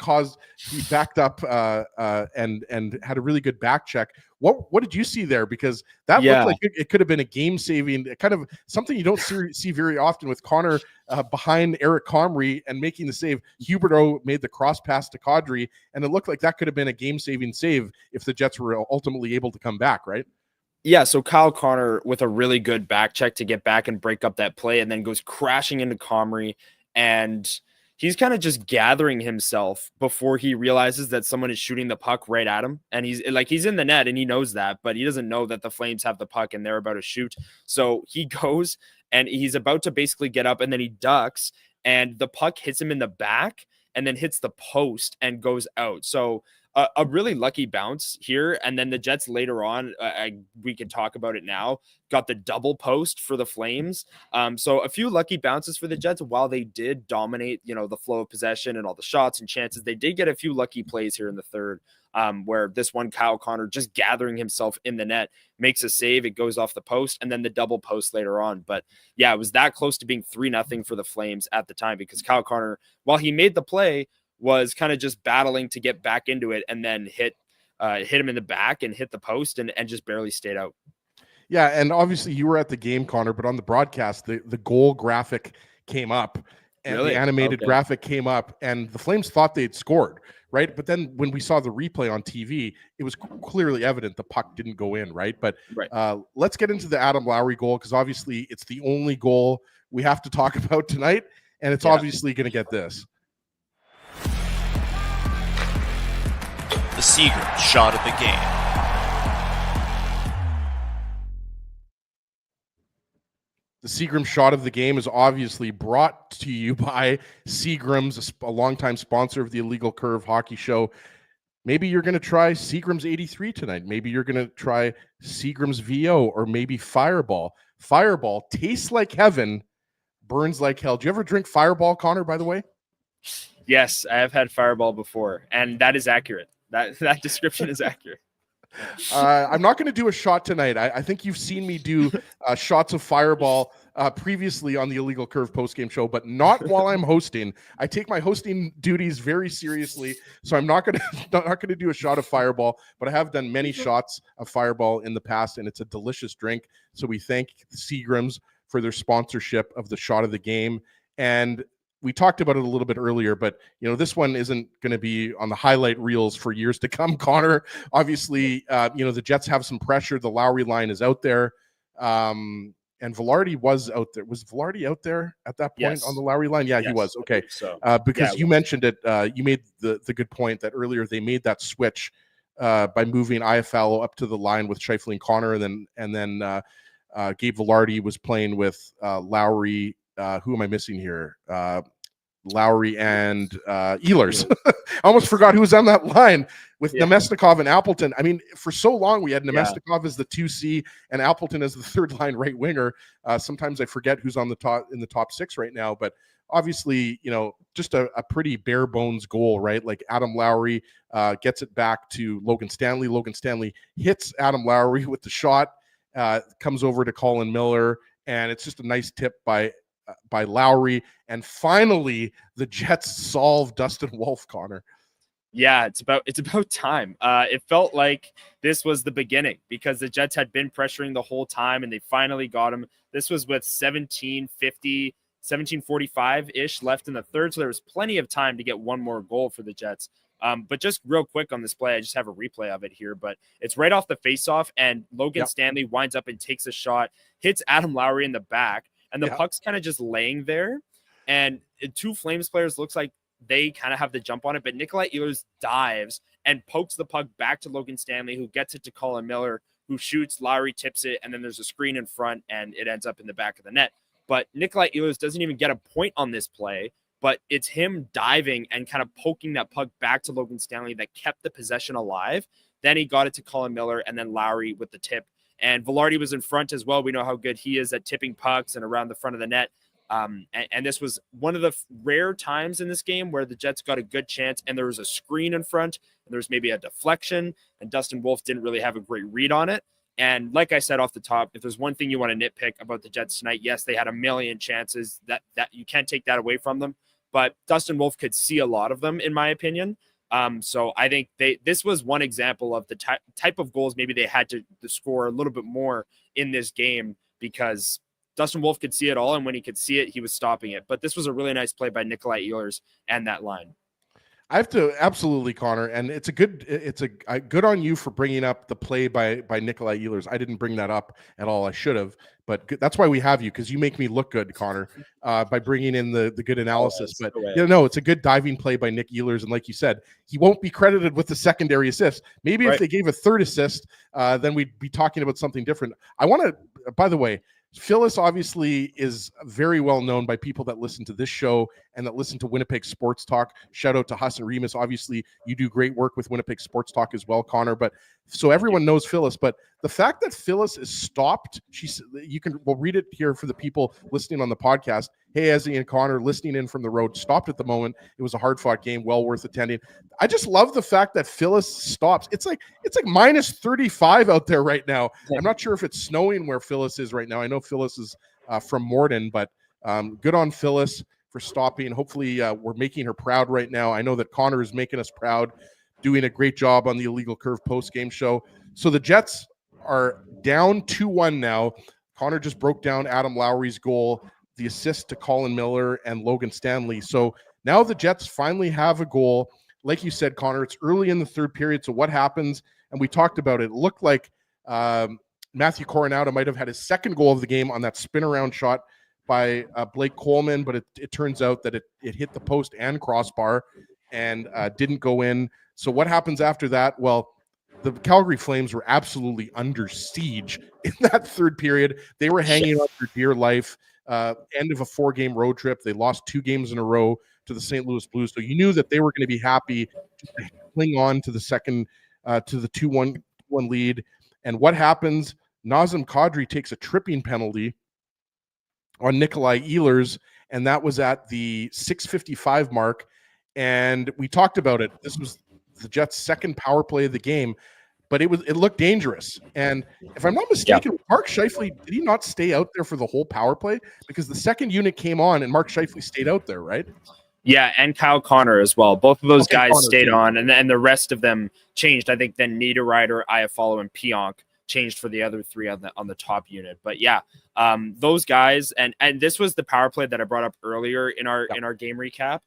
backed up and had a really good back check. What did you see there? Because that looked like it could have been a game-saving, kind of something you don't see very often with Connor behind Eric Comrie and making the save. Huberdeau made the cross pass to Kadri, and it looked like that could have been a game-saving save if the Jets were ultimately able to come back, right? Yeah, so Kyle Connor with a really good back check to get back and break up that play, and then goes crashing into Comrie, and he's kind of just gathering himself before he realizes that someone is shooting the puck right at him. And he's in the net and he knows that, but he doesn't know that the Flames have the puck and they're about to shoot. So he goes and he's about to basically get up, and then he ducks and the puck hits him in the back and then hits the post and goes out. So a really lucky bounce here. And then the Jets later on, we can talk about it now, got the double post for the Flames. So a few lucky bounces for the Jets. While they did dominate, the flow of possession and all the shots and chances, they did get a few lucky plays here in the third, where this one Kyle Connor just gathering himself in the net makes a save. It goes off the post, and then the double post later on. But yeah, it was that close to being 3-0 for the Flames at the time, because Kyle Connor, while he made the play, was kind of just battling to get back into it, and then hit him in the back and hit the post and just barely stayed out. Yeah, and obviously you were at the game, Connor, but on the broadcast, the goal graphic came up, and the animated graphic came up, and the Flames thought they'd scored, right? But then when we saw the replay on TV, it was clearly evident the puck didn't go in, right? But let's get into the Adam Lowry goal, because obviously it's the only goal we have to talk about tonight, and it's obviously going to get this. The Seagram shot of the game. The Seagram shot of the game is obviously brought to you by Seagram's, a longtime sponsor of the Illegal Curve Hockey Show. Maybe you're going to try Seagram's 83 tonight. Maybe you're going to try Seagram's VO, or maybe Fireball. Fireball tastes like heaven, burns like hell. Do you ever drink Fireball, Connor, by the way? Yes, I have had Fireball before, and that is accurate. That description is accurate. I'm not going to do a shot tonight. I think you've seen me do shots of Fireball previously on the Illegal Curve postgame show, but not while I'm hosting. I take my hosting duties very seriously, so I'm not going to do a shot of Fireball. But I have done many shots of Fireball in the past, and it's a delicious drink. So we thank Seagram's for their sponsorship of the shot of the game. And we talked about it a little bit earlier, but this one isn't going to be on the highlight reels for years to come, Connor. Obviously, the Jets have some pressure. The Lowry line is out there, and Velarde was out there. Was Velarde out there at that point on the Lowry line? Yeah, he was. Okay, so because you mentioned it, you made the good point that earlier they made that switch by moving Iafallo up to the line with Scheifele and Connor, and then Gabe Velarde was playing with Lowry. Who am I missing here? Lowry and Ehlers. I almost forgot who was on that line with Nemesnikov and Appleton. I mean, for so long we had Nemesnikov as the 2C and Appleton as the third line right winger. Sometimes I forget who's on the top in the top six right now, but obviously, just a pretty bare bones goal, right? Like Adam Lowry gets it back to Logan Stanley. Logan Stanley hits Adam Lowry with the shot, comes over to Colin Miller, and it's just a nice tip by Lowry. And finally the Jets solve Dustin Wolf, Connor. Yeah, it's about time. It felt like this was the beginning, because the Jets had been pressuring the whole time, and they finally got him. This was with 17:45-ish left in the third, so there was plenty of time to get one more goal for the Jets. But just real quick on this play, I just have a replay of it here, but it's right off the faceoff, and Logan Stanley winds up and takes a shot, hits Adam Lowry in the back, and the puck's kind of just laying there. And two Flames players looks like they kind of have the jump on it, but Nikolai Ehlers dives and pokes the puck back to Logan Stanley, who gets it to Colin Miller, who shoots. Lowry tips it, and then there's a screen in front, and it ends up in the back of the net. But Nikolai Ehlers doesn't even get a point on this play, but it's him diving and kind of poking that puck back to Logan Stanley that kept the possession alive. Then he got it to Colin Miller, and then Lowry with the tip. And Velarde was in front as well. We know how good he is at tipping pucks and around the front of the net. And this was one of the rare times in this game where the Jets got a good chance, and there was a screen in front, and there was maybe a deflection, and Dustin Wolf didn't really have a great read on it. And like I said off the top, if there's one thing you want to nitpick about the Jets tonight, yes, they had a million chances. That you can't take that away from them. But Dustin Wolf could see a lot of them, in my opinion. So I think this was one example of the type of goals maybe they had to score a little bit more in this game, because Dustin Wolf could see it all, and when he could see it, he was stopping it. But this was a really nice play by Nikolai Ehlers and that line. I have to absolutely, Connor, and it's a good on you for bringing up the play by Nikolai Ehlers. I didn't bring that up at all. I should have, but that's why we have you, because you make me look good, Connor, by bringing in the good analysis. But it's a good diving play by Nick Ehlers, and like you said, he won't be credited with the secondary assist. Maybe if they gave a third assist, then we'd be talking about something different. I want to, by the way, Phyllis obviously is very well known by people that listen to this show and that listen to Winnipeg Sports Talk. Shout out to Hassan Remus. Obviously, you do great work with Winnipeg Sports Talk as well, Connor. But so everyone knows Phyllis. But the fact that Phyllis is stopped, we'll read it here for the people listening on the podcast. Hey, Ezzy and Connor, listening in from the road, stopped at the moment. It was a hard-fought game, well worth attending. I just love the fact that Phyllis stops. It's like minus 35 out there right now. I'm not sure if it's snowing where Phyllis is right now. I know Phyllis is from Morden, but good on Phyllis for stopping. Hopefully we're making her proud right now. I know that Connor is making us proud, doing a great job on the Illegal Curve post-game show. So the Jets are down 2-1 now. Connor just broke down Adam Lowry's goal, the assist to Colin Miller and Logan Stanley. So now the Jets finally have a goal. Like you said, Connor, it's early in the third period. So what happens? And we talked about it. It looked like Matthew Coronado might have had his second goal of the game on that spin around shot by Blake Coleman, but it turns out that it hit the post and crossbar and didn't go in. So what happens after that? Well, the Calgary Flames were absolutely under siege in that third period. They were hanging on for dear life. End of a 4-game road trip. They lost 2 games in a row to the St. Louis Blues. So you knew that they were going to be happy to cling on to the second, to the 2-1 lead. And what happens? Nazem Kadri takes a tripping penalty on Nikolai Ehlers, and that was at the 6:55 mark. And we talked about it. This was the Jets' second power play of the game, but it looked dangerous. And if I'm not mistaken, Mark Scheifele, did he not stay out there for the whole power play? Because the second unit came on and Mark Scheifele stayed out there, right? Yeah, and Kyle Connor as well. Both of those guys Connor stayed too. on, and the rest of them changed. I think then Niederreiter, Iafallo, and Pionk changed for the other 3 on the top unit. But yeah, those guys, and this was the power play that I brought up earlier in our game recap.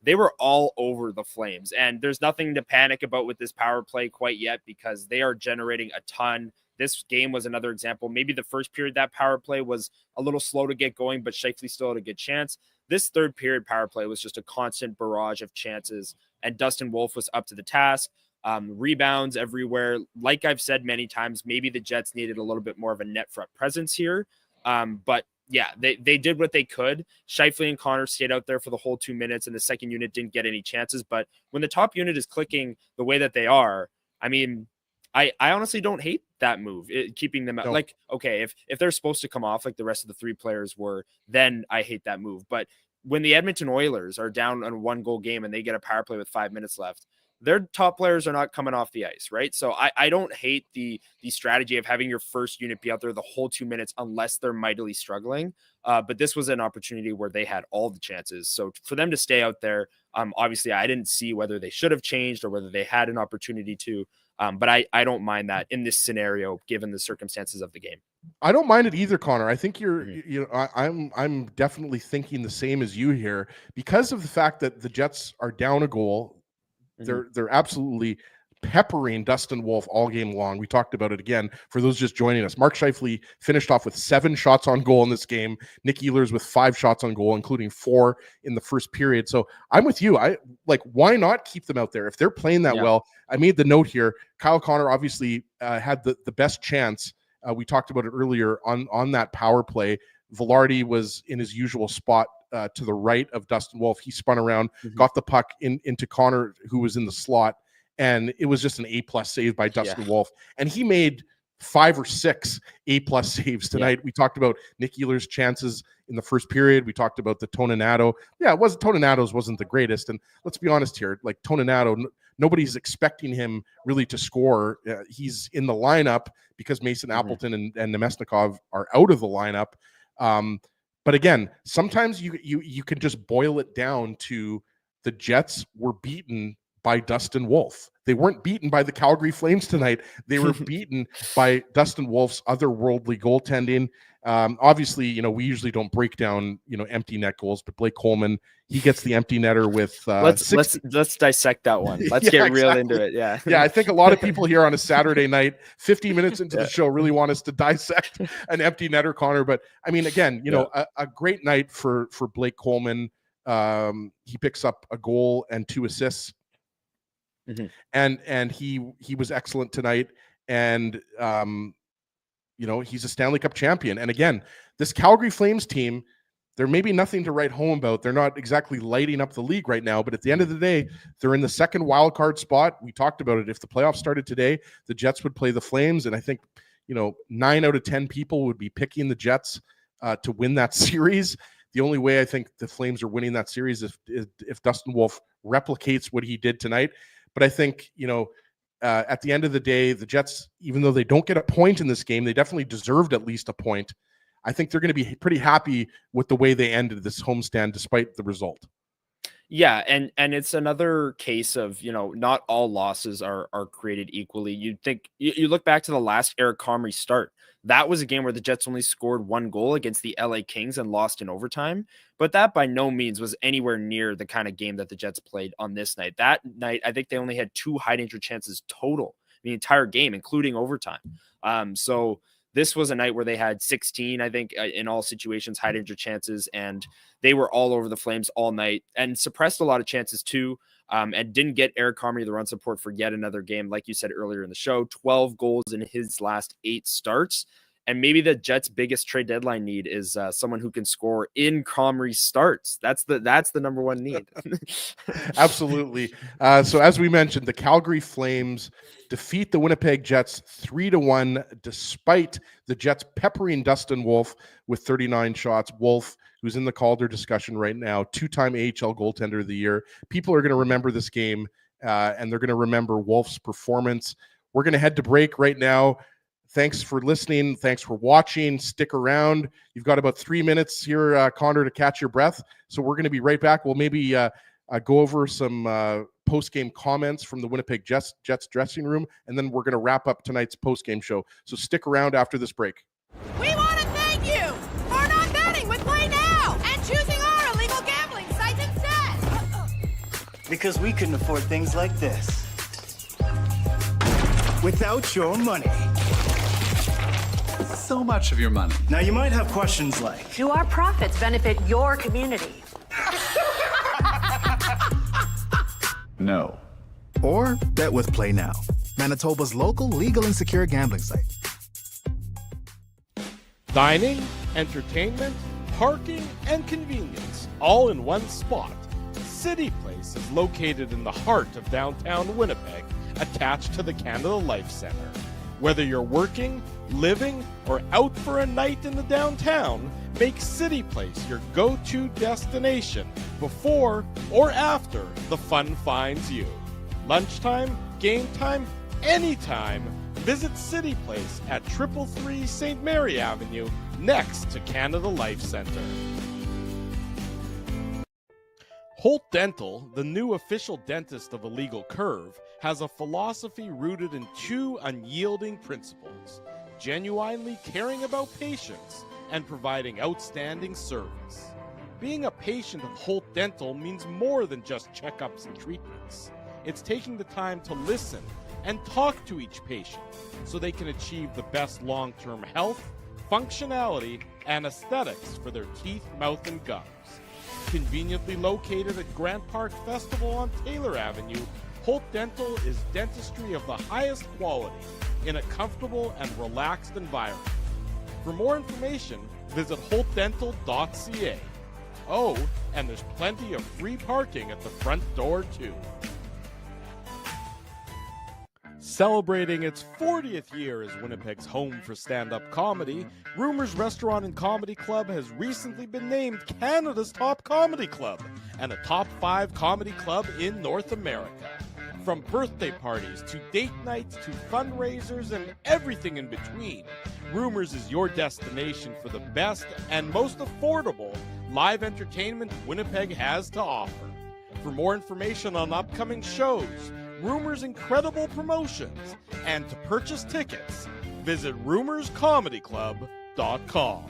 They were all over the Flames, and there's nothing to panic about with this power play quite yet because they are generating a ton. This game was another example. Maybe the first period that power play was a little slow to get going, but Scheifele still had a good chance. This third period power play was just a constant barrage of chances, and Dustin Wolf was up to the task. Rebounds everywhere. Like I've said many times, maybe the Jets needed a little bit more of a net front presence here. But yeah, they did what they could. Scheifele and Connor stayed out there for the whole 2 minutes, and the second unit didn't get any chances. But when the top unit is clicking the way that they are, I mean, I honestly don't hate that move, keeping them out. No. Like, okay, if they're supposed to come off like the rest of the 3 players were, then I hate that move. But when the Edmonton Oilers are down on a 1-goal game and they get a power play with 5 minutes left, their top players are not coming off the ice, right? So I don't hate the strategy of having your first unit be out there the whole 2 minutes unless they're mightily struggling. But this was an opportunity where they had all the chances. So for them to stay out there, obviously I didn't see whether they should have changed or whether they had an opportunity to. But I don't mind that in this scenario, given the circumstances of the game. I don't mind it either, Connor. I think I'm definitely thinking the same as you here because of the fact that the Jets are down a goal. They're absolutely peppering Dustin Wolf all game long. We talked about it again for those just joining us. Mark Scheifele finished off with 7 shots on goal in this game. Nick Ehlers with 5 shots on goal, including 4 in the first period. So I'm with you. Why not keep them out there if they're playing that well? I made the note here. Kyle Connor obviously had the best chance. We talked about it earlier on that power play. Velarde was in his usual spot to the right of Dustin Wolf. He spun around, got the puck into Connor, who was in the slot, and it was just an A+ save by Dustin Wolf. And he made 5 or 6 A+ saves tonight. We talked about Nick Ehlers' chances in the first period. We talked about the Toninato. Yeah, Toninato's wasn't the greatest. And let's be honest here, like Toninato, nobody's expecting him really to score. He's in the lineup because Mason Appleton and Nemesnikov are out of the lineup. But again, sometimes you can just boil it down to the Jets were beaten by Dustin Wolf. They weren't beaten by the Calgary Flames tonight. They were beaten by Dustin Wolf's otherworldly goaltending. Obviously, we usually don't break down, empty net goals, but Blake Coleman, he gets the empty netter with let's dissect that one. Let's get real into it. Yeah. Yeah. I think a lot of people here on a Saturday night, 50 minutes into the show, really want us to dissect an empty netter, Connor. But I mean, again, a great night for Blake Coleman. He picks up a goal and 2 assists. And he was excellent tonight. And he's a Stanley Cup champion. And again, this Calgary Flames team, they're maybe nothing to write home about. They're not exactly lighting up the league right now, but at the end of the day, they're in the second wild card spot. We talked about it. If the playoffs started today, the Jets would play the Flames, and I think 9 out of 10 people would be picking the Jets to win that series. The only way I think the Flames are winning that series is if Dustin Wolf replicates what he did tonight. But I think at the end of the day, the Jets, even though they don't get a point in this game, they definitely deserved at least a point. I think they're going to be pretty happy with the way they ended this homestand despite the result. Yeah, and it's another case of, not all losses are created equally. You'd think, you look back to the last Eric Comrie start. That was a game where the Jets only scored 1 goal against the LA Kings and lost in overtime. But that by no means was anywhere near the kind of game that the Jets played on this night. That night, I think they only had 2 high danger chances total the entire game, including overtime. So this was a night where they had 16, I think, in all situations, high danger chances, and they were all over the Flames all night and suppressed a lot of chances too, and didn't get Eric Comrie the run support for yet another game. Like you said earlier in the show, 12 goals in his last 8 starts. And maybe the Jets' biggest trade deadline need is someone who can score in Comrie starts. That's the number one need. Absolutely. So as we mentioned, the Calgary Flames defeat the Winnipeg Jets 3-1, despite the Jets peppering Dustin Wolf with 39 shots. Wolf, who's in the Calder discussion right now, 2-time AHL goaltender of the year. People are going to remember this game, and they're going to remember Wolf's performance. We're going to head to break right now. Thanks for listening. Thanks for watching. Stick around. You've got about 3 minutes here, Connor, to catch your breath. So we're going to be right back. We'll maybe go over some post-game comments from the Winnipeg Jets dressing room, and then we're going to wrap up tonight's post-game show. So stick around after this break. We want to thank you for not betting with Play Now and choosing our illegal gambling site instead. Because we couldn't afford things like this without your money. So much of your money. Now you might have questions like, Do our profits benefit your community? No. Or bet with Play Now, Manitoba's local legal and secure gambling site. Dining, entertainment, parking, and convenience, all in one spot. City Place is located in the heart of downtown Winnipeg, attached to the Canada Life Centre. Whether you're working, living, or out for a night in the downtown, make City Place your go-to destination before or after the fun finds you. Lunchtime, game time, anytime, visit City Place at 333 St. Mary Avenue, next to Canada Life Centre. Holt Dental, the new official dentist of Illegal Curve, has a philosophy rooted in 2 unyielding principles: genuinely caring about patients and providing outstanding service. Being a patient of Holt Dental means more than just checkups and treatments. It's taking the time to listen and talk to each patient so they can achieve the best long-term health, functionality, and aesthetics for their teeth, mouth, and gums. Conveniently located at Grant Park Festival on Taylor Avenue, Holt Dental is dentistry of the highest quality in a comfortable and relaxed environment. For more information, visit holtdental.ca. Oh, and there's plenty of free parking at the front door, too. Celebrating its 40th year as Winnipeg's home for stand-up comedy, Rumors Restaurant and Comedy Club has recently been named Canada's top comedy club and a top 5 comedy club in North America. From birthday parties to date nights to fundraisers and everything in between, Rumors is your destination for the best and most affordable live entertainment Winnipeg has to offer. For more information on upcoming shows, Rumors' incredible promotions, and to purchase tickets, visit rumorscomedyclub.com.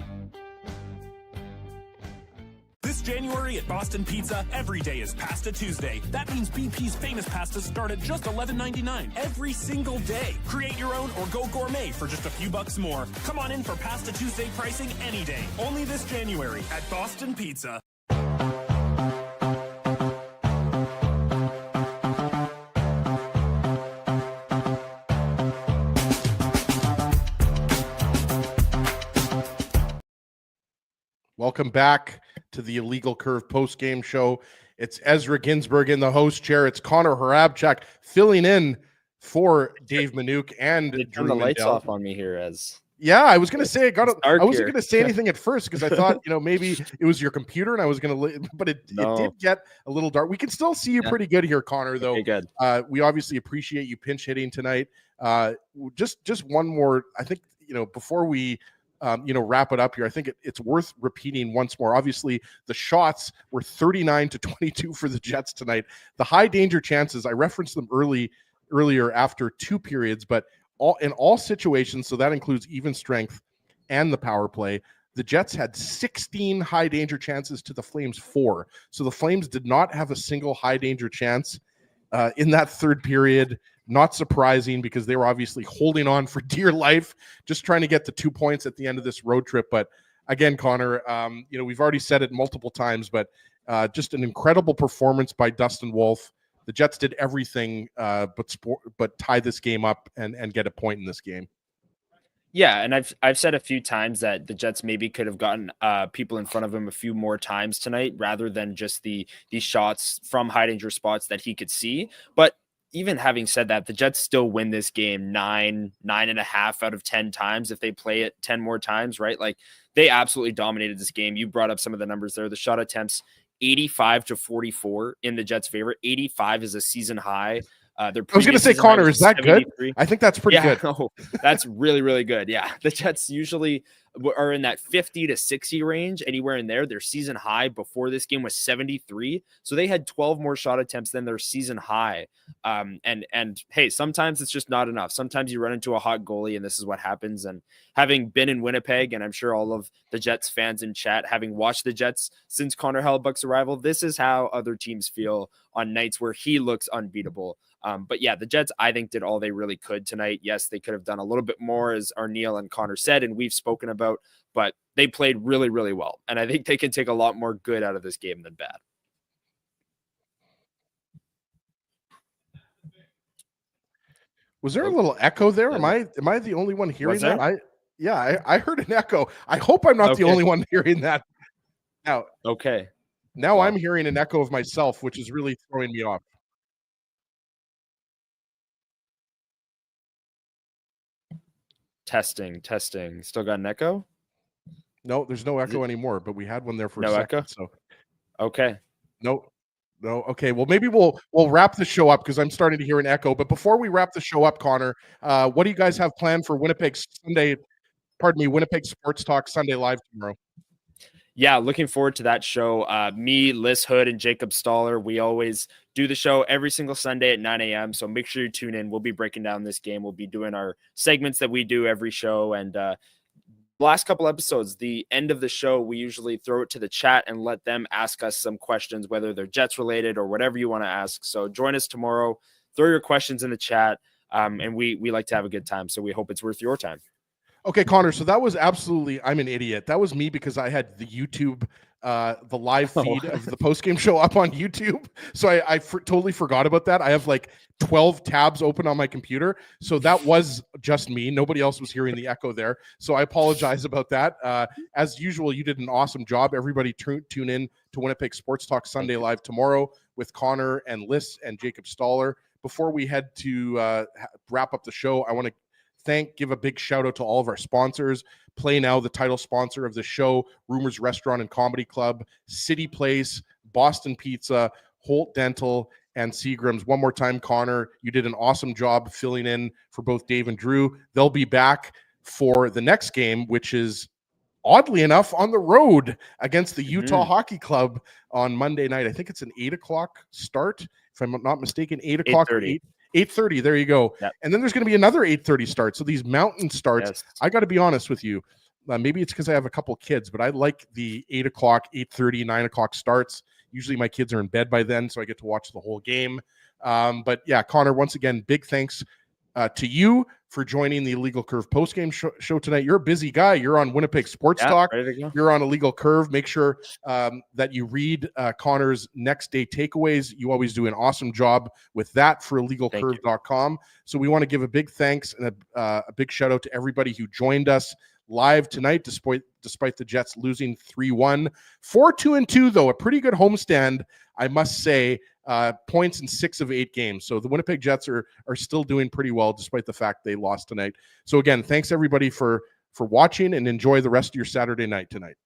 This January at Boston Pizza, every day is Pasta Tuesday. That means BP's famous pastas start at just $11.99 every single day. Create your own or go gourmet for just a few bucks more. Come on in for Pasta Tuesday pricing any day. Only this January at Boston Pizza. Welcome back to the Illegal Curve post-game show. It's Ezra Ginsburg in the host chair. It's Connor Harabchak filling in for Dave Minuk and They Drew turned the lights Mandel. off on me here as Yeah, I was going to say I wasn't here. going to say anything at first because I thought, maybe it was your computer and I was going to, but it did get a little dark. We can still see you pretty good here, Connor, though. Okay, good. We obviously appreciate you pinch hitting tonight. Just one more, I think, before we wrap it up here, I think it's worth repeating once more. Obviously, the shots were 39-22 for the Jets tonight. The high danger chances, I referenced them earlier after 2 periods, but in all situations, so that includes even strength and the power play, the Jets had 16 high danger chances to the Flames 4. So the Flames did not have a single high danger chance in that third period. Not surprising because they were obviously holding on for dear life, just trying to get the 2 points at the end of this road trip. But again, Connor, we've already said it multiple times, but just an incredible performance by Dustin Wolf. The Jets did everything but tie this game up and get a point in this game. Yeah, and I've said a few times that the Jets maybe could have gotten people in front of him a few more times tonight rather than just these shots from high danger spots that he could see. But even having said that, the Jets still win this game 9.5 out of 10 times if they play it 10 more times, right? Like they absolutely dominated this game. You brought up some of the numbers there. The shot attempts 85-44 in the Jets' favor. 85 is a season high. I was going to say, Connor, is that good? I think that's pretty good. No, that's really, really good. Yeah. The Jets usually are in that 50 to 60 range, anywhere in there. Their season high before this game was 73. So they had 12 more shot attempts than their season high. And hey, sometimes it's just not enough. Sometimes you run into a hot goalie and this is what happens. And having been in Winnipeg, and I'm sure all of the Jets fans in chat, having watched the Jets since Connor Hellebuyck's arrival, this is how other teams feel on nights where he looks unbeatable. But yeah, the Jets, I think, did all they really could tonight. Yes, they could have done a little bit more, as Arniel and Connor said, and we've spoken about, but they played really, really well. And I think they can take a lot more good out of this game than bad. Was there a little echo there? Am I the only one hearing that? I heard an echo. I hope I'm not the only one hearing that. Now, Now I'm hearing an echo of myself, which is really throwing me off. Testing. Still got an echo? No, there's no echo anymore, but we had one there for a second. Echo? So okay. No. Okay. Well, maybe we'll wrap the show up because I'm starting to hear an echo. But before we wrap the show up, Connor, what do you guys have planned for Winnipeg Sports Talk Sunday Live tomorrow? Yeah, looking forward to that show. Me, Liz Hood, and Jacob Stoller, we always do the show every single Sunday at 9 a.m. So make sure you tune in. We'll be breaking down this game. We'll be doing our segments that we do every show. And last couple episodes, the end of the show, we usually throw it to the chat and let them ask us some questions, whether they're Jets related or whatever you want to ask. So join us tomorrow. Throw your questions in the chat. And we like to have a good time. So we hope it's worth your time. Okay, Connor, so that was absolutely, I'm an idiot. That was me because I had the YouTube, the live feed of the postgame show up on YouTube. So I totally forgot about that. I have like 12 tabs open on my computer. So that was just me. Nobody else was hearing the echo there. So I apologize about that. As usual, you did an awesome job. Everybody tune in to Winnipeg Sports Talk Sunday Live tomorrow with Connor and Liz and Jacob Stoller. Before we head to wrap up the show, I want to give a big shout out to all of our sponsors. Play Now, the title sponsor of the show, Rumors Restaurant and Comedy Club, City Place, Boston Pizza, Holt Dental, and Seagram's. One more time, Connor, you did an awesome job filling in for both Dave and Drew. They'll be back for the next game, which is oddly enough on the road against the Utah Hockey Club on Monday night. I think it's an 8 o'clock start, if I'm not mistaken. 8 o'clock. 8:30. There you go. Yep. And then there's going to be another 8:30 start. So these mountain starts, yes. I got to be honest with you. Maybe it's because I have a couple kids, but I like the 8 o'clock, 8:30, 9 o'clock starts. Usually my kids are in bed by then, so I get to watch the whole game. But yeah, Connor, once again, big thanks to you for joining the Illegal Curve postgame show tonight. You're a busy guy. You're on Winnipeg Sports Talk. You're on Illegal Curve. Make sure that you read Connor's next day takeaways. You always do an awesome job with that for illegalcurve.com. So we want to give a big thanks and a big shout out to everybody who joined us live tonight, despite the Jets losing 3-1. 4-2-2, though, a pretty good homestand, I must say. Points in 6 of 8 games. So the Winnipeg Jets are still doing pretty well, despite the fact they lost tonight. So again, thanks everybody for watching, and enjoy the rest of your Saturday night tonight.